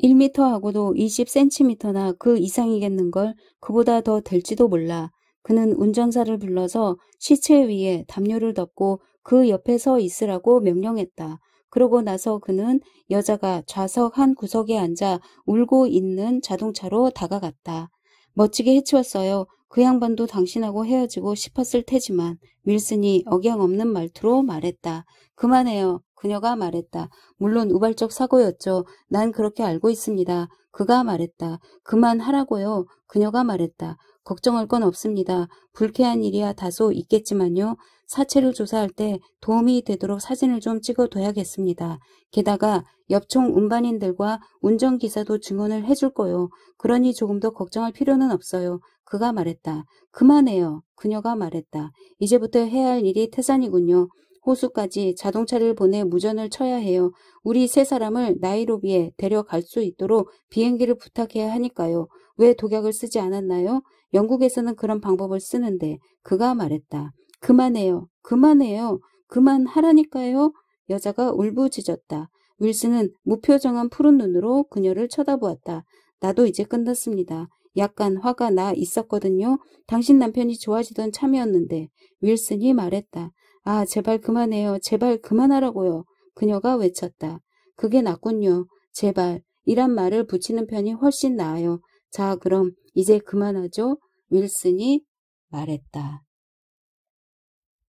1m하고도 20cm나 그 이상이겠는걸. 그보다 더 될지도 몰라. 그는 운전사를 불러서 시체 위에 담요를 덮고 그 옆에 서 있으라고 명령했다. 그러고 나서 그는 여자가 좌석 한 구석에 앉아 울고 있는 자동차로 다가갔다. 멋지게 해치웠어요. 그 양반도 당신하고 헤어지고 싶었을 테지만. 윌슨이 억양없는 말투로 말했다. 그만해요. 그녀가 말했다. 물론 우발적 사고였죠. 난 그렇게 알고 있습니다. 그가 말했다. 그만하라고요. 그녀가 말했다. 걱정할 건 없습니다. 불쾌한 일이야 다소 있겠지만요. 사체를 조사할 때 도움이 되도록 사진을 좀 찍어둬야겠습니다. 게다가 엽총 운반인들과 운전기사도 증언을 해줄 거요. 그러니 조금 더 걱정할 필요는 없어요. 그가 말했다. 그만해요. 그녀가 말했다. 이제부터 해야 할 일이 태산이군요. 호수까지 자동차를 보내 무전을 쳐야 해요. 우리 세 사람을 나이로비에 데려갈 수 있도록 비행기를 부탁해야 하니까요. 왜 독약을 쓰지 않았나요? 영국에서는 그런 방법을 쓰는데. 그가 말했다. 그만해요. 그만해요. 그만하라니까요. 여자가 울부짖었다. 윌슨은 무표정한 푸른 눈으로 그녀를 쳐다보았다. 나도 이제 끝났습니다. 약간 화가 나 있었거든요. 당신 남편이 좋아지던 참이었는데. 윌슨이 말했다. 아, 제발 그만해요. 제발 그만하라고요. 그녀가 외쳤다. 그게 낫군요. 제발 이란 말을 붙이는 편이 훨씬 나아요. 자, 그럼 이제 그만하죠. 윌슨이 말했다.